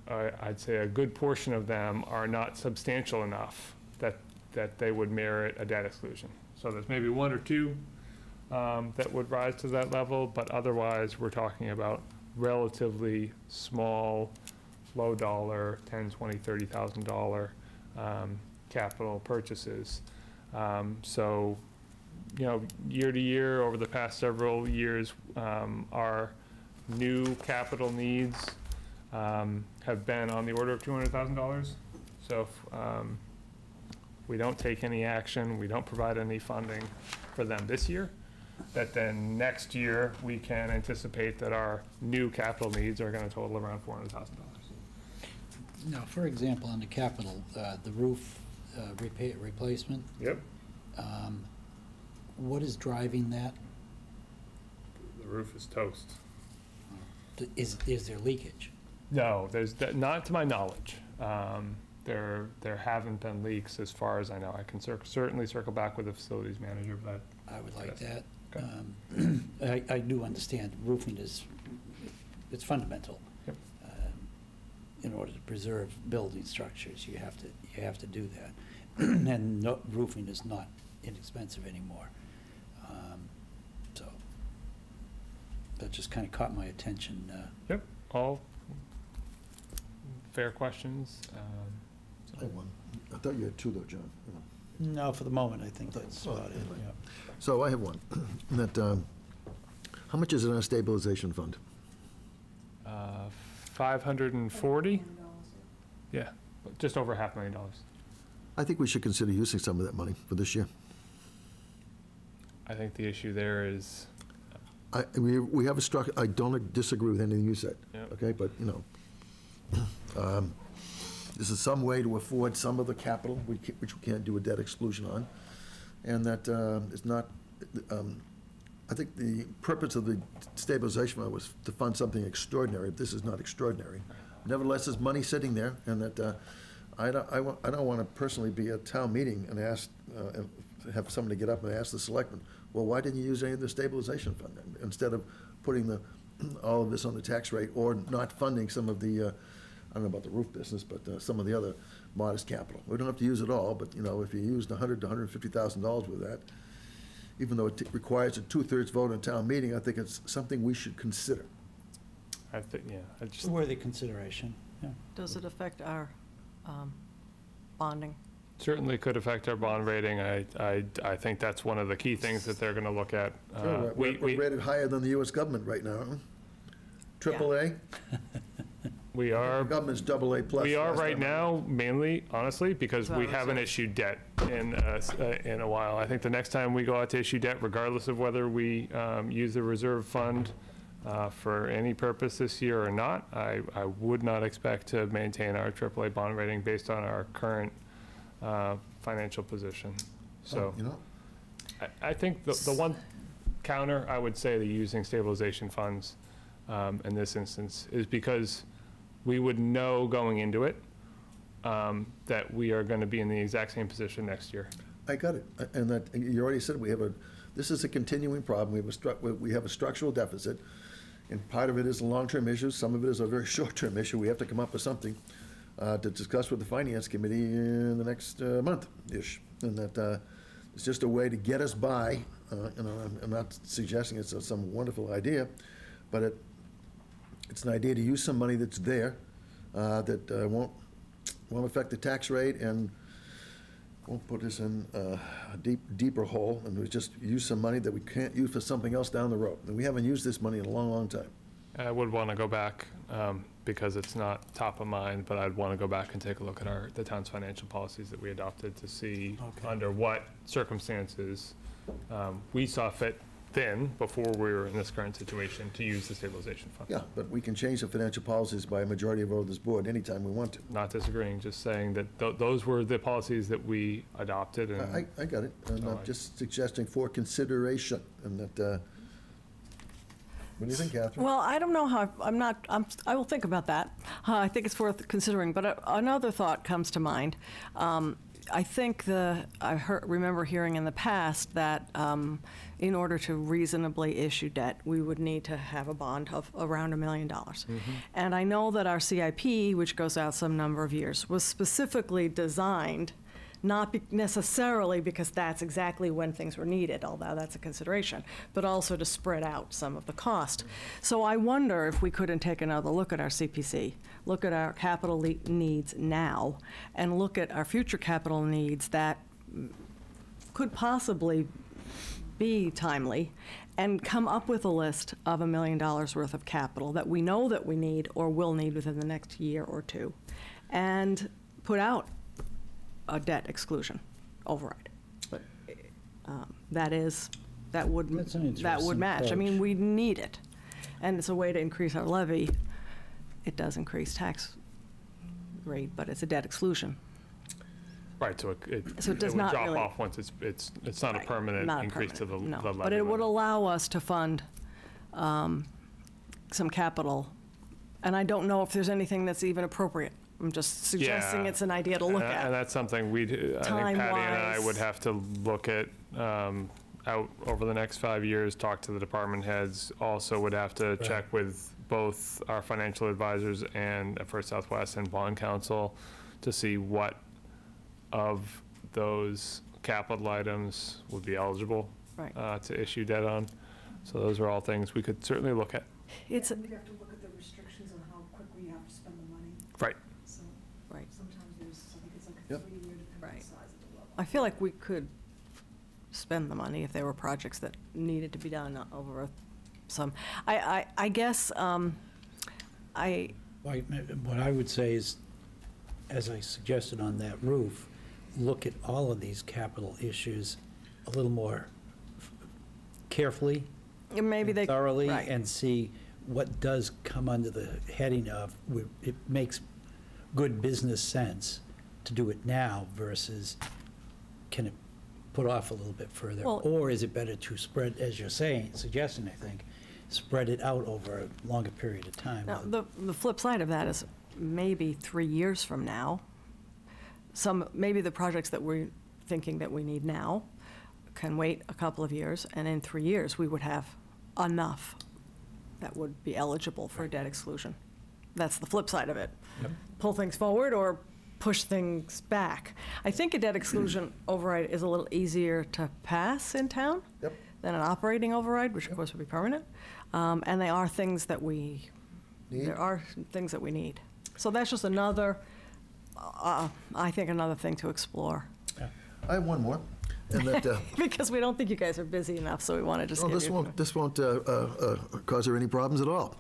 I'd say a good portion of them are not substantial enough that they would merit a debt exclusion. So there's maybe one or two that would rise to that level, but otherwise we're talking about relatively small, low dollar, $10,000, $20,000, $30,000 capital purchases. So, you know, year to year, over the past several years, our new capital needs have been on the order of $200,000. So if we don't take any action, we don't provide any funding for them this year, that then next year we can anticipate that our new capital needs are going to total around $400,000. Now, for example, on the capital, the roof replacement. Yep. What is driving that? The roof is toast. Is there leakage? No, there's not to my knowledge. There haven't been leaks as far as I know. I can certainly circle back with the facilities manager, but I would like yes. that. Okay. I do understand roofing it's fundamental. Yep. In order to preserve building structures, you have to do that. And roofing is not inexpensive anymore. So that just kind of caught my attention. Yep, all fair questions. I have one. I thought you had two though, John. No, for the moment, I think that's Well, about it. anyway. Yeah. So I have one. That, how much is in our stabilization fund? 540? Yeah, just over $500,000. I think we should consider using some of that money for this year. I think the issue there is, We have a structure, I don't disagree with anything you said, Yep. okay? But, you know, this is some way to afford some of the capital, which we can't do a debt exclusion on. And that is not, I think the purpose of the stabilization fund was to fund something extraordinary. This is not extraordinary. Nevertheless, there's money sitting there, and that I don't want to personally be at a town meeting and ask, have somebody get up and ask the selectmen, well, why didn't you use any of the stabilization fund instead of putting all of this on the tax rate or not funding some of the, I don't know about the roof business, but some of the other modest capital. We don't have to use it all, but, you know, if you used $100,000 to $150,000 with that, even though it requires a 2/3 vote in town meeting, I think it's something we should consider. I think, yeah, I just, Worthy consideration, yeah. Does it affect our bonding? certainly could affect our bond rating. I think that's one of the key things that they're going to look at. Sure, we're rated higher than the US government right now, huh? Triple A? We are. The government's double A plus. We are last right time. now, mainly, honestly, because we So- haven't issued debt in a while. I think the next time we go out to issue debt, regardless of whether we use the reserve fund for any purpose this year or not, I would not expect to maintain our AAA bond rating based on our current financial position. So, You know, I think the one counter, I would say, to using stabilization funds in this instance is because we would know going into it that we are going to be in the exact same position next year. I got it. And that, you already said this is a continuing problem. We have a structural deficit, and part of it is a long-term issue. Some of it is a very short-term issue. We have to come up with something to discuss with the Finance Committee in the next month-ish. And that it's just a way to get us by. I'm not suggesting it's some wonderful idea, but it's an idea to use some money that's there that won't affect the tax rate and won't put us in a deeper hole, and we just use some money that we can't use for something else down the road. And we haven't used this money in a long, long time. I would want to go back because it's not top of mind, but I'd want to go back and take a look at the town's financial policies that we adopted to see under what circumstances we saw fit then, before we were in this current situation, to use the stabilization fund. Yeah, but we can change the financial policies by a majority of vote of this board anytime we want to. Not disagreeing, just saying that those were the policies that we adopted. And I got it. And I'm just suggesting for consideration, and that, what do you think, Catherine? Well, I don't know how, I will think about that. I think it's worth considering, but another thought comes to mind. I think remember hearing in the past that in order to reasonably issue debt, we would need to have a bond of around $1 million. And I know that our CIP, which goes out some number of years, was specifically designed not necessarily because that's exactly when things were needed, although that's a consideration, but also to spread out some of the cost. So I wonder if we couldn't take another look at our CPC, look at our capital needs now, and look at our future capital needs that could possibly be timely, and come up with a list of $1 million worth of capital that we know that we need or will need within the next year or two, and put out a debt exclusion override. But that would match. Approach. I mean, we need it, and it's a way to increase our levy. It does increase tax rate, but it's a debt exclusion. right, so it does would not drop really- off once it's not a Right, permanent not a increase to the permanent, no. levy But it would limit. allow us to fund some capital, and I don't know if there's anything that's even appropriate. I'm just suggesting Yeah. it's an idea to look And at. that's something I think Patty and I Time-wise. would have to look at out over the next 5 years, talk to the department heads. Also would have to check with both our financial advisors and First Southwest and Bond Council to see what of those capital items would be eligible Right. to issue debt on. So those are all things we could certainly look at. It's, And we have to look at the restrictions on how quickly you have to spend the money. Right. So right. sometimes I think it's like a Yep. 3-year, depending on Right. the size of the level. I feel like we could spend the money if there were projects that needed to be done over some. I guess, What I would say is, as I suggested on that roof, look at all of these capital issues a little more carefully, maybe they. thoroughly, right. and see what does come under the heading of, it makes good business sense to do it now versus can it put off a little bit further? Well- Or is it better to spread, as you're suggesting, I think, spread it out over a longer period of time? Now, the flip side of that is maybe 3 years from now, maybe the projects that we're thinking that we need now can wait a couple of years, and in 3 years, we would have enough that would be eligible for a debt exclusion. That's the flip side of it. Yep. Pull things forward or push things back. I think a debt exclusion override is a little easier to pass in town Yep. than an operating override, which of course would be permanent. And they are things that Need? there are things that we need. So that's just another, I think, another thing to explore. I have one more, and that, Because we don't think you guys are busy enough, so we want to just give you. this won't cause her any problems at all.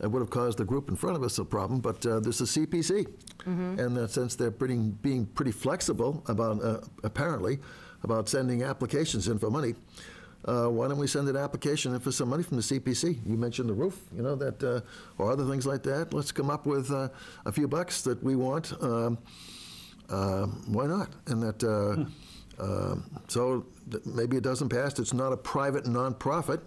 It would have caused the group in front of us a problem, but this is CPC. And since they're being pretty flexible about, apparently, about sending applications in for money, why don't we send an application in for some money from the CPC? You mentioned the roof, that, or other things like that. Let's come up with a few bucks that we want. Why not? And that So maybe it doesn't pass. It's not a private nonprofit,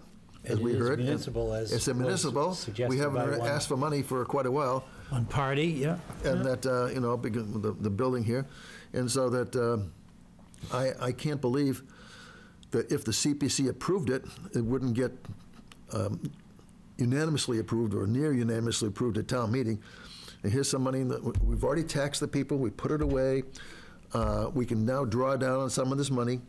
as we heard. It is municipal, as It's a was municipal. suggested We haven't by one- asked for money for quite a while. One party, yeah. And that, because of the building here. And so that, I can't believe that if the CPC approved it, it wouldn't get unanimously approved or near unanimously approved at town meeting. And here's some money that we've already taxed the people, we put it away. We can now draw down on some of this money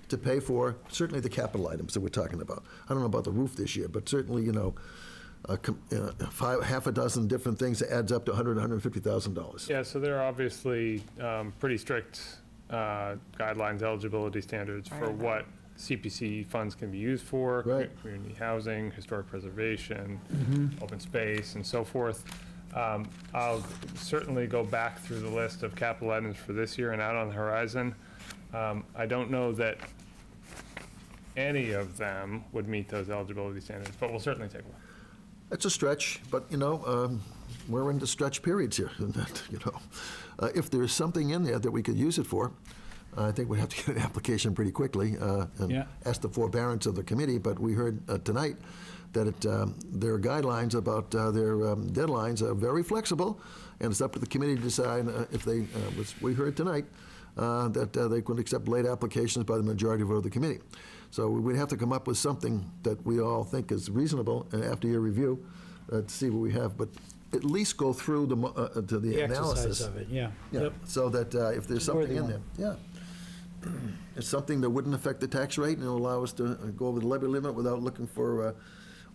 to pay for certainly the capital items that we're talking about. I don't know about the roof this year, but certainly, half a dozen different things that adds up to $150,000. Yeah, so there are obviously pretty strict guidelines, eligibility standards for Right. what CPC funds can be used for, Right. community housing, historic preservation, open space, and so forth. I'll certainly go back through the list of capital items for this year and out on the horizon. I don't know that any of them would meet those eligibility standards, but we'll certainly take one. It's a stretch, but, we're into stretch periods here. And that, if there's something in there that we could use it for, I think we have to get an application pretty quickly and Yeah. ask the forbearance of the committee. But we heard tonight that their guidelines about their deadlines are very flexible, and it's up to the committee to decide if they, which we heard tonight, that they could accept late applications by the majority vote of the committee. So we'd have to come up with something that we all think is reasonable, and after your review, to see what we have. But at least go through to the The analysis. exercise of it, yeah. Yeah, Yep. so that if there's something Worthy in there, one. yeah. It's something that wouldn't affect the tax rate and it'll allow us to go over the levy limit without looking for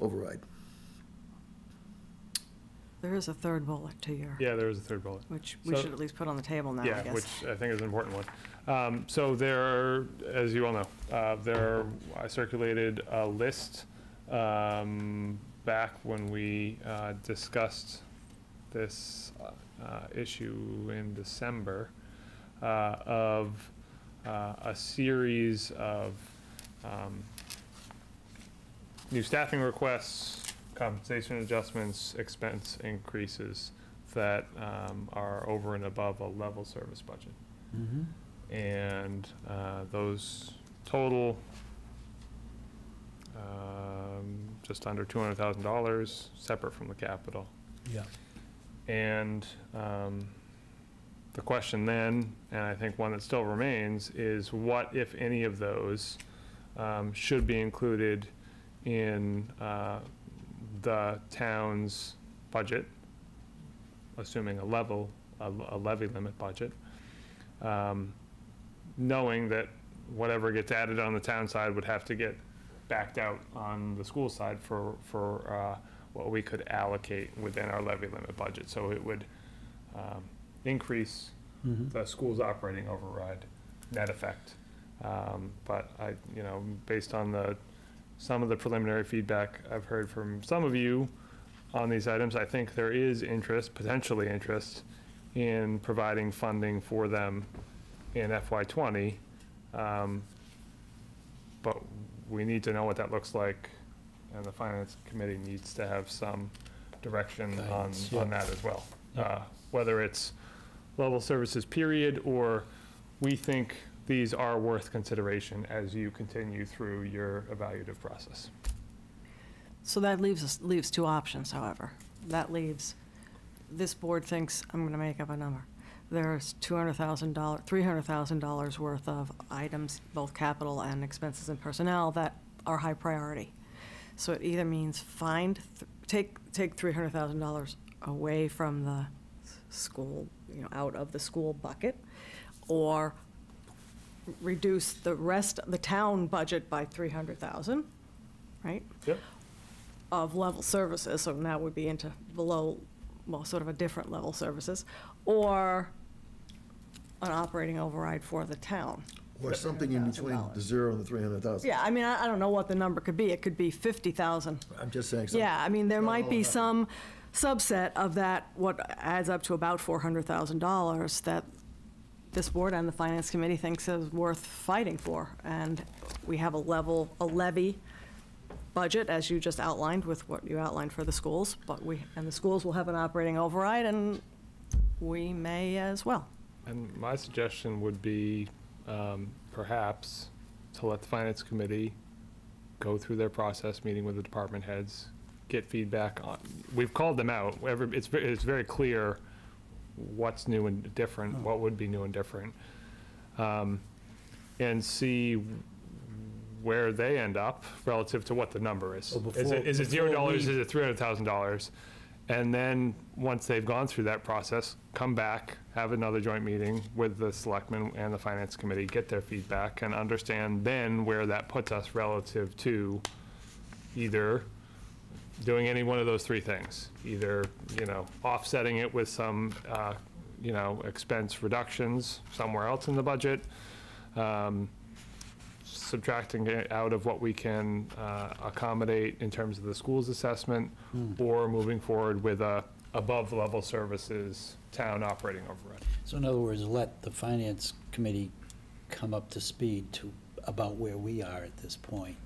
override. There is a third bullet to your, Yeah, there is a third bullet. which we So- should at least put on the table now, I Yeah, guess. which I think is an important one. So there, as you all know, I circulated a list back when we discussed this issue in December of a series of new staffing requests, compensation adjustments, expense increases that are over and above a level service budget. And those total just under $200,000, separate from the capital. Yeah. And the question then, and I think one that still remains, is what, if any of those, should be included in the town's budget, assuming a levy limit budget, knowing that whatever gets added on the town side would have to get backed out on the school side for what we could allocate within our levy limit budget. So it would increase the school's operating override net effect. But based on some of the preliminary feedback I've heard from some of you on these items, I think there is potentially interest in providing funding for them in FY20. But we need to know what that looks like, and the Finance Committee needs to have some direction Guidance, on yeah. that as well. Yeah. Whether it's level services period, or we think these are worth consideration as you continue through your evaluative process. So that leaves two options, however. That leaves, this board thinks, I'm going to make up a number, there's $200,000, $300,000 worth of items, both capital and expenses and personnel, that are high priority. So it either means take $300,000 away from the school, out of the school bucket, or reduce the rest of the town budget by $300,000, right? Yep. Of level services, so now we'd be into below, well, sort of a different level services, or an operating override for the town. Or something in between the 0 and the 300,000. Yeah, I mean, I don't know what the number could be. It could be 50,000. I'm just saying something. Yeah, I mean, there Not might all be of that. some subset of that, what adds up to about $400,000 that this board and the Finance Committee thinks is worth fighting for. And we have a levy budget, as you just outlined with what you outlined for the schools, and the schools will have an operating override, and we may as well. And my suggestion would be perhaps to let the finance committee go through their process, meeting with the department heads, get feedback on, we've called them out. It's very clear what's new and different, what would be new and different, and see where they end up relative to what the number is. Well, Is it before $0? we- Is it $300,000? And then, once they've gone through that process, come back, have another joint meeting with the selectmen and the finance committee, get their feedback, and understand then where that puts us relative to either doing any one of those three things. Either, offsetting it with some, expense reductions somewhere else in the budget, subtracting it out of what we can accommodate in terms of the school's assessment, or moving forward with a above-level services town operating override. So in other words, let the finance committee come up to speed to about where we are at this point.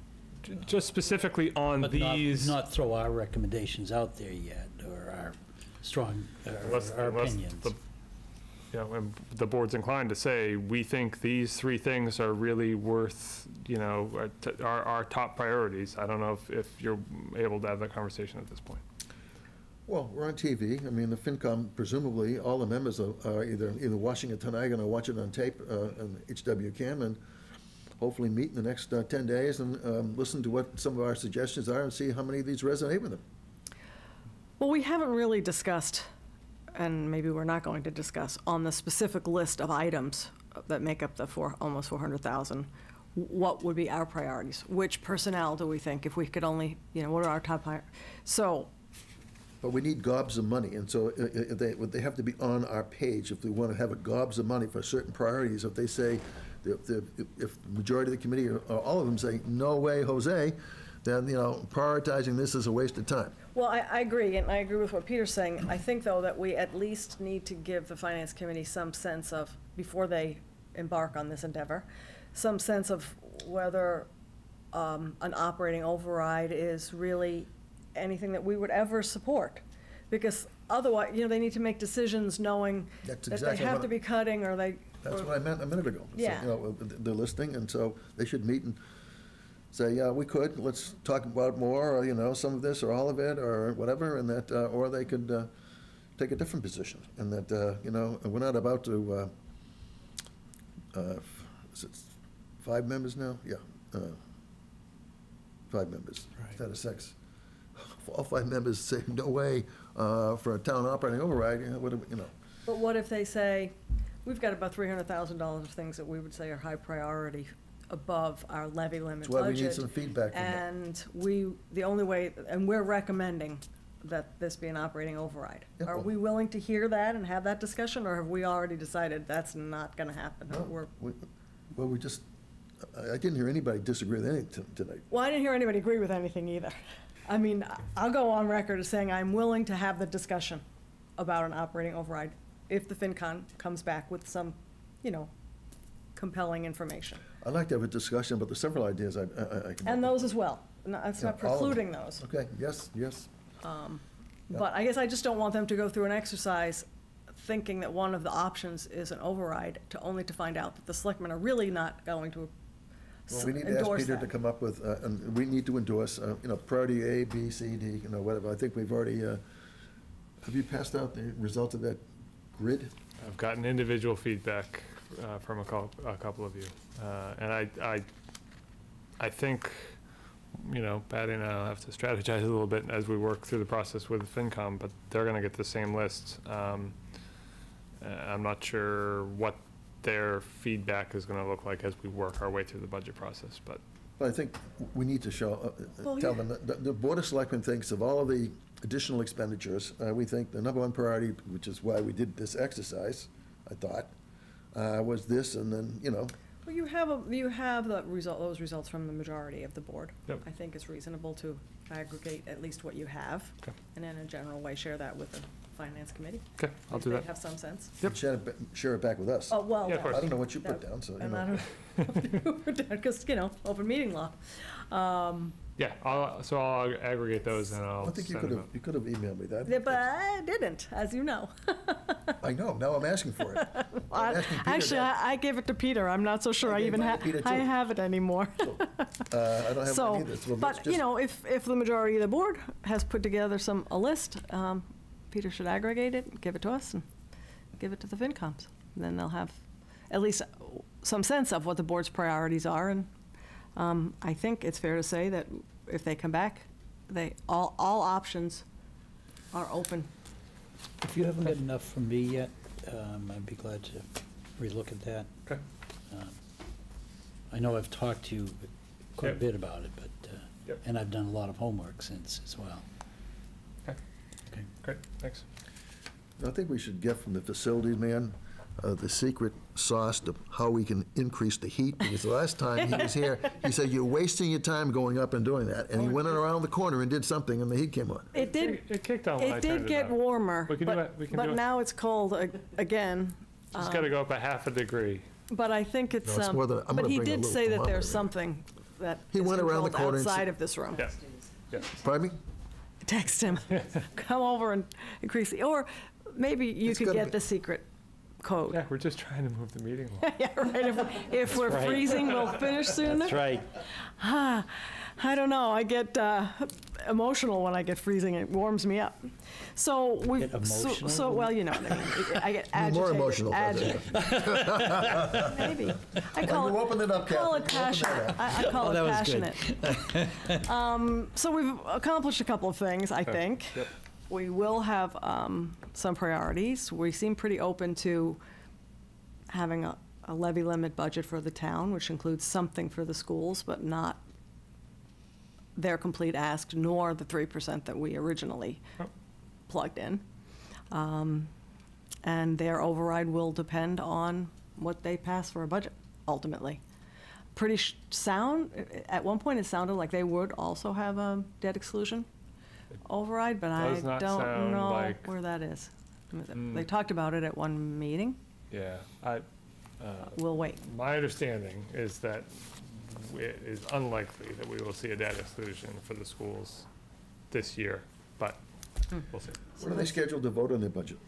Just specifically on But these. not throw our recommendations out there yet, or our strong, Unless our the- opinions. And the board's inclined to say, we think these three things are really worth, our top priorities. I don't know if you're able to have that conversation at this point. Well, we're on TV. I mean, the FinCom, presumably, all the members are either watching it tonight or watch it on tape on HWCAM, and hopefully meet in the next 10 days and listen to what some of our suggestions are and see how many of these resonate with them. Well, we haven't really discussed, and maybe we're not going to discuss, on the specific list of items that make up the almost 400,000, what would be our priorities? Which personnel do we think, if we could only, what are our top so. But we need gobs of money, and so they have to be on our page if we want to have a gobs of money for certain priorities. If they say, if the majority of the committee, or all of them say, no way, Jose, then, prioritizing this is a waste of time. Well, I agree, and I agree with what Peter's saying. I think, though, that we at least need to give the Finance Committee some sense of, before they embark on this endeavor, some sense of whether an operating override is really anything that we would ever support. Because otherwise, they need to make decisions knowing That's that exactly they have what to be cutting, or they. That's what I meant a minute ago. Yeah. So, they're listening, and so they should meet and say, yeah, we could, let's talk about more, or, some of this, or all of it, or whatever, and that, or they could take a different position, and that, we're not about to, is it 5 members now? Yeah, 5 members, Right. instead of 6. All 5 members say, no way, for a town operating override, what do we, But what if they say, we've got about $300,000 of things that we would say are high priority above our levy limit That's why we need budget. some feedback from them. And the only way, and we're recommending that this be an operating override. Yeah, Are well- we willing to hear that and have that discussion, or have we already decided that's not gonna happen? No, We're- Well, we just, I didn't hear anybody disagree with anything tonight. Well, I didn't hear anybody agree with anything either. I mean, I'll go on record as saying I'm willing to have the discussion about an operating override if the FinCon comes back with some, compelling information. I'd like to have a discussion about the several ideas I can. And those as well. No, it's not Yeah, all of them. precluding those. Okay, yes. But I guess I just don't want them to go through an exercise thinking that one of the options is an override, only to find out that the selectmen are really not going to Well, we need to ask endorse Peter that. to come up with, and we need to endorse, priority A, B, C, D, whatever. I think we've already, have you passed out the result of that grid? I've gotten individual feedback from a couple of you. And I think, Patty and I'll have to strategize a little bit as we work through the process with FinCom, but they're going to get the same list. I'm not sure what their feedback is going to look like as we work our way through the budget process, but. But I think we need to show, Well, tell yeah. them that the Board of Selectmen thinks of all of the additional expenditures, we think the number one priority, which is why we did this exercise, I thought, was this, and then, Well, you have those results from the majority of the board. Yep. I think it's reasonable to aggregate at least what you have, Okay. and in a general way, share that with the finance committee. Okay, I'll if do they that. have some sense. Yep. share it back with us. Oh, well, Yeah, of course. I don't know what you put down, so, And I don't, because, open meeting law. Yeah, so I'll aggregate those and I'll I think send them out. you could have emailed me that. Yeah, but I didn't, as you know. I know, now I'm asking for it. I'm asking Peter Actually, that. I gave it to Peter. I'm not so sure I I gave even mine to Peter, I too. have it anymore. I don't have So, mine either. So let's but, you just- know, if the majority of the board has put together a list, Peter should aggregate it, give it to us, and give it to the FinComs. And then they'll have at least some sense of what the board's priorities are, and I think it's fair to say that if they come back, all options are open. If you haven't got enough from me yet, I'd be glad to relook at that. Okay. I know I've talked to you quite a Yep. bit about it, but, Yep. and I've done a lot of homework since as well. Okay. Okay. Great, thanks. I think we should get from the facilities man the secret sauce to how we can increase the heat, because the last time he was here, he said, you're wasting your time going up and doing that, and he went around the corner and did something, and the heat came on. It did, It kicked on when I it turned did it get up. warmer, We can do it, we can do but it. now it's cold again. Just gotta go up a half a degree. But I think it's, No, it's more than- I'm but gonna he bring a did little say that thermometer there's in. something that He is went around the controlled corner and outside s- of this room. Yeah, yeah. Pardon me? Text him, come over and increase the, or maybe you It's could gotta get be- the secret code. Yeah, we're just trying to move the meeting along. Yeah, right, if we're right. freezing, we'll finish sooner. That's right. I don't know, I get emotional when I get freezing, it warms me up. So we, Get emotional? so, well, you know what I mean, I get agitated. More emotional. Maybe. I Well, call you it, opened it up, call it Kathy. You opened that passionate. up. I call Oh, it that was good. passionate. So we've accomplished a couple of things, I think. Yep. We will have some priorities. We seem pretty open to having a levy limit budget for the town, which includes something for the schools, but not their complete ask, nor the 3% that we originally Oh. plugged in. And their override will depend on what they pass for a budget, ultimately. Pretty sound, at one point it sounded like they would also have a debt exclusion override, but I does not don't sound know like- where that is. They Mm. talked about it at one meeting. Yeah, We'll wait. my understanding is that it is unlikely that we will see a debt exclusion for the schools this year, but we'll see. When are they scheduled to vote on their budget?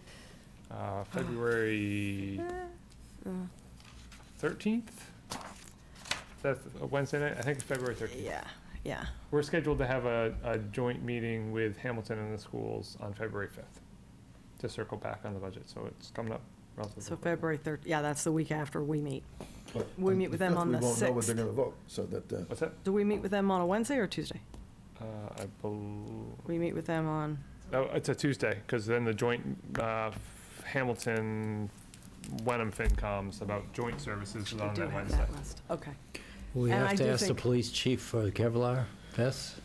February 13th? That's a Wednesday night? I think it's February 13th. Yeah, yeah. We're scheduled to have a joint meeting with Hamilton and the schools on February 5th to circle back on the budget, so it's coming up relatively. So quickly. February 3rd, yeah, that's the week after we meet. But We meet with them on the We won't know what 6th. they're gonna vote, so that, What's that? Do we meet with them on a Wednesday or Tuesday? I believe, We meet with them on, oh, it's a Tuesday, because then the joint Hamilton, Wenham FinComs about joint services is we on do that have Wednesday. that list. Okay. We And I have to do ask the think- police chief for the Kevlar vests?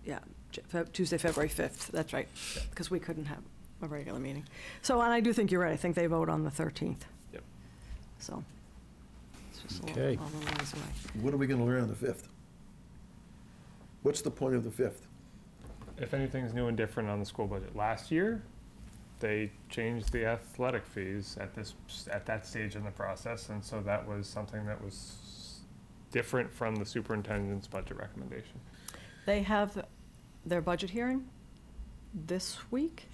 Yeah, Tuesday, February 5th, that's right, because we couldn't have a regular meeting. So, and I do think you're right, I think they vote on the 13th. Yep. So, it's just a Okay. little ways away. what are we gonna learn on the 5th? What's the point of the 5th? If anything's new and different on the school budget, last year, they changed the athletic fees at that stage in the process, and so that was something that was different from the superintendent's budget recommendation. They have their budget hearing this week,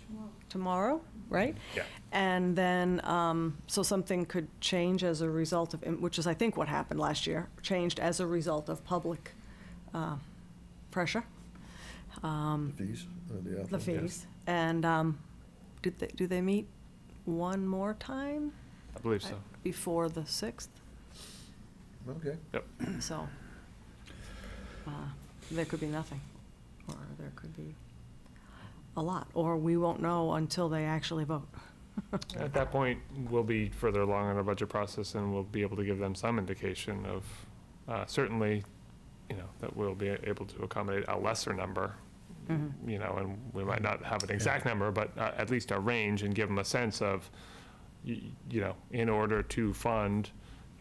tomorrow, right? Yeah. And then, so something could change as a result of, which is, I think, what happened last year, changed as a result of public pressure. The fees? The athletic? fees. And do they meet one more time I believe so. before the 6th? Okay. So there could be nothing, or there could be a lot, or we won't know until they actually vote. At that point, we'll be further along in our budget process, and we'll be able to give them some indication of, certainly, that we'll be able to accommodate a lesser number, and we might not have an exact number, but at least a range, and give them a sense of, in order to fund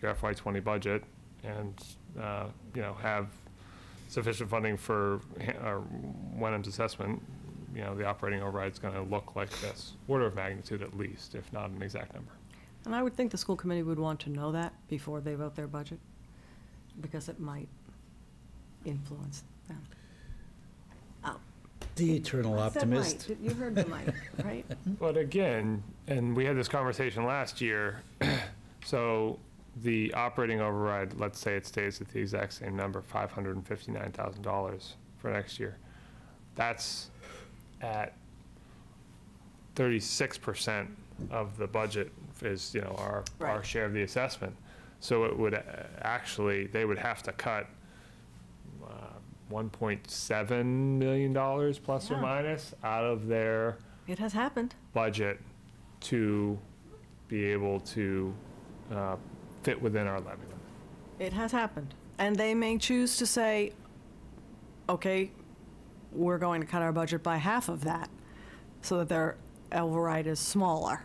your FY20 budget and, have sufficient funding for Wenham's assessment, the operating override's going to look like this, order of magnitude at least, if not an exact number. And I would think the school committee would want to know that before they vote their budget, because it might influence them. The eternal I said optimist. might. You heard the might, right? But again, and we had this conversation last year, so the operating override, let's say it stays at the exact same number, $559,000 for next year. That's at 36% of the budget is, our Right. share of the assessment. So it would actually, they would have to cut $1.7 million plus or Yeah. minus out of their It has happened. budget to be able to fit within our levy limit. It has happened. And they may choose to say, okay, we're going to cut our budget by half of that so that their override is smaller.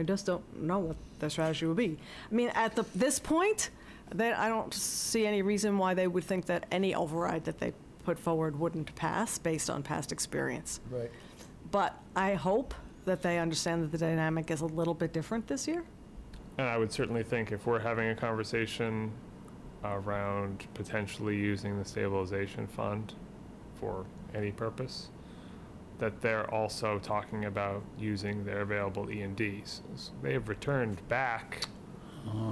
Just don't know what their strategy will be. I mean, at this point, I don't see any reason why they would think that any override that they put forward wouldn't pass based on past experience. Right. But I hope that they understand that the dynamic is a little bit different this year. And I would certainly think if we're having a conversation around potentially using the stabilization fund for any purpose, that they're also talking about using their available E&Ds. So they have returned back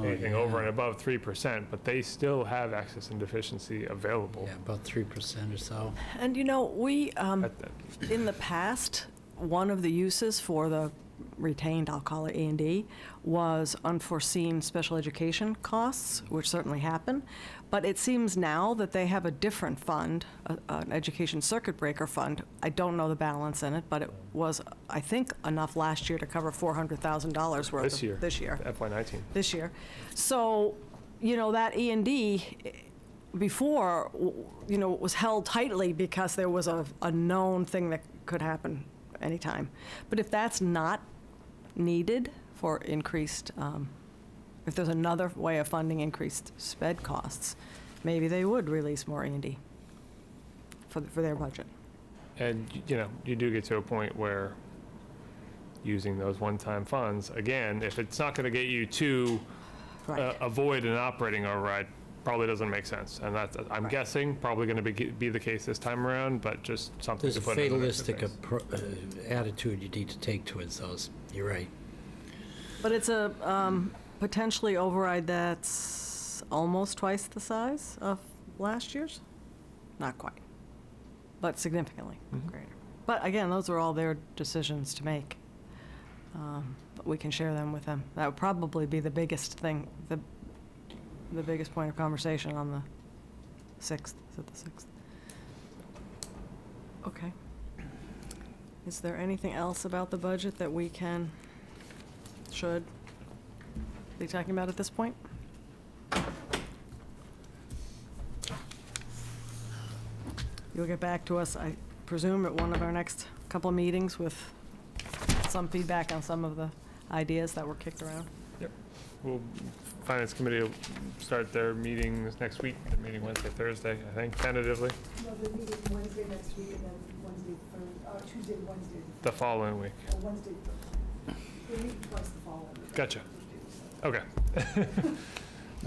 anything over and above 3%, but they still have excess and deficiency available. Yeah, about 3% or so. And we, in the past, one of the uses for the retained, I'll call it E&D, was unforeseen special education costs, which certainly happen. But it seems now that they have a different fund, an education circuit breaker fund. I don't know the balance in it, but it was, I think, enough last year to cover $400,000 worth This year. of this year. FY19. This year. So, that E&D before, was held tightly because there was a known thing that could happen anytime. But if that's not needed for increased, if there's another way of funding increased sped costs, maybe they would release more E&D for their budget. And, you do get to a point where using those one-time funds, again, if it's not going to get you to Right. avoid an operating override, probably doesn't make sense. And that's, I'm Right. guessing, probably going to be the case this time around, but just something There's to a put in the mix of fatalistic things. attitude you need to take towards those. You're right. But it's a potentially override that's almost twice the size of last year's? Not quite, but significantly greater. But again, those are all their decisions to make. But we can share them with them. That would probably be the biggest thing, the biggest point of conversation on the 6th. Is it the 6th? Okay. Is there anything else about the budget that we should be talking about at this point? You'll get back to us, I presume, at one of our next couple of meetings with some feedback on some of the ideas that were kicked around. Well, Finance Committee will start their meetings next week. They're meeting Wednesday, Thursday, I think, tentatively. No, they're meeting Wednesday next week and then Tuesday, Wednesday. The following week. Wednesday. They meet twice the following week. Gotcha. Okay.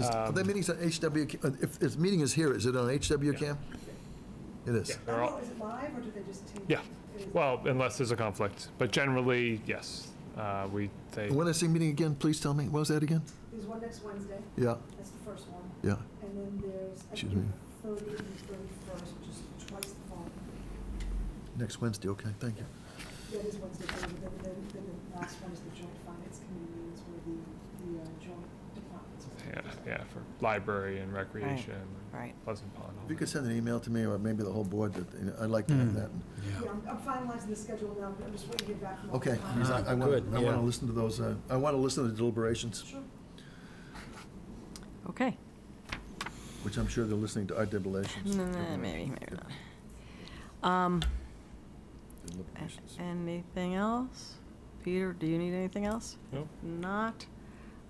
Are there meetings on HW, if this meeting is here, is it on HW Cam? It is. Yeah, they're all, Is it live or do they just take? Yeah. it is- well, unless there's a conflict, but generally, yes. They, When is the meeting again? Please tell me. What was that again? There's one next Wednesday, Yeah, that's the first one. yeah. And then there's, I Excuse think, me. 30th and 31st, which is twice the following. Next Wednesday, okay, thank you. That is Wednesday, then the last one is the joint finance committee meetings where the joint departments. yeah, for library and recreation, Right. Pleasant Pond. all If you could that. send an email to me, or maybe the whole board, I'd like to have that. Yeah, I'm finalizing the schedule now, I'm just waiting to get back from all the Okay, finance. because I want Good, to yeah. listen to those, I want to listen to the deliberations, Sure. Okay. which I'm sure they're listening to our deliberations. Maybe not. Deliberations. Anything else? Peter, do you need anything else? Nope. Not,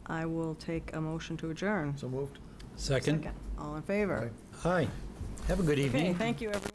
I will take a motion to adjourn. So moved? Second? All in favor? Aye. Hi. Have a good evening. Okay, thank you, everyone.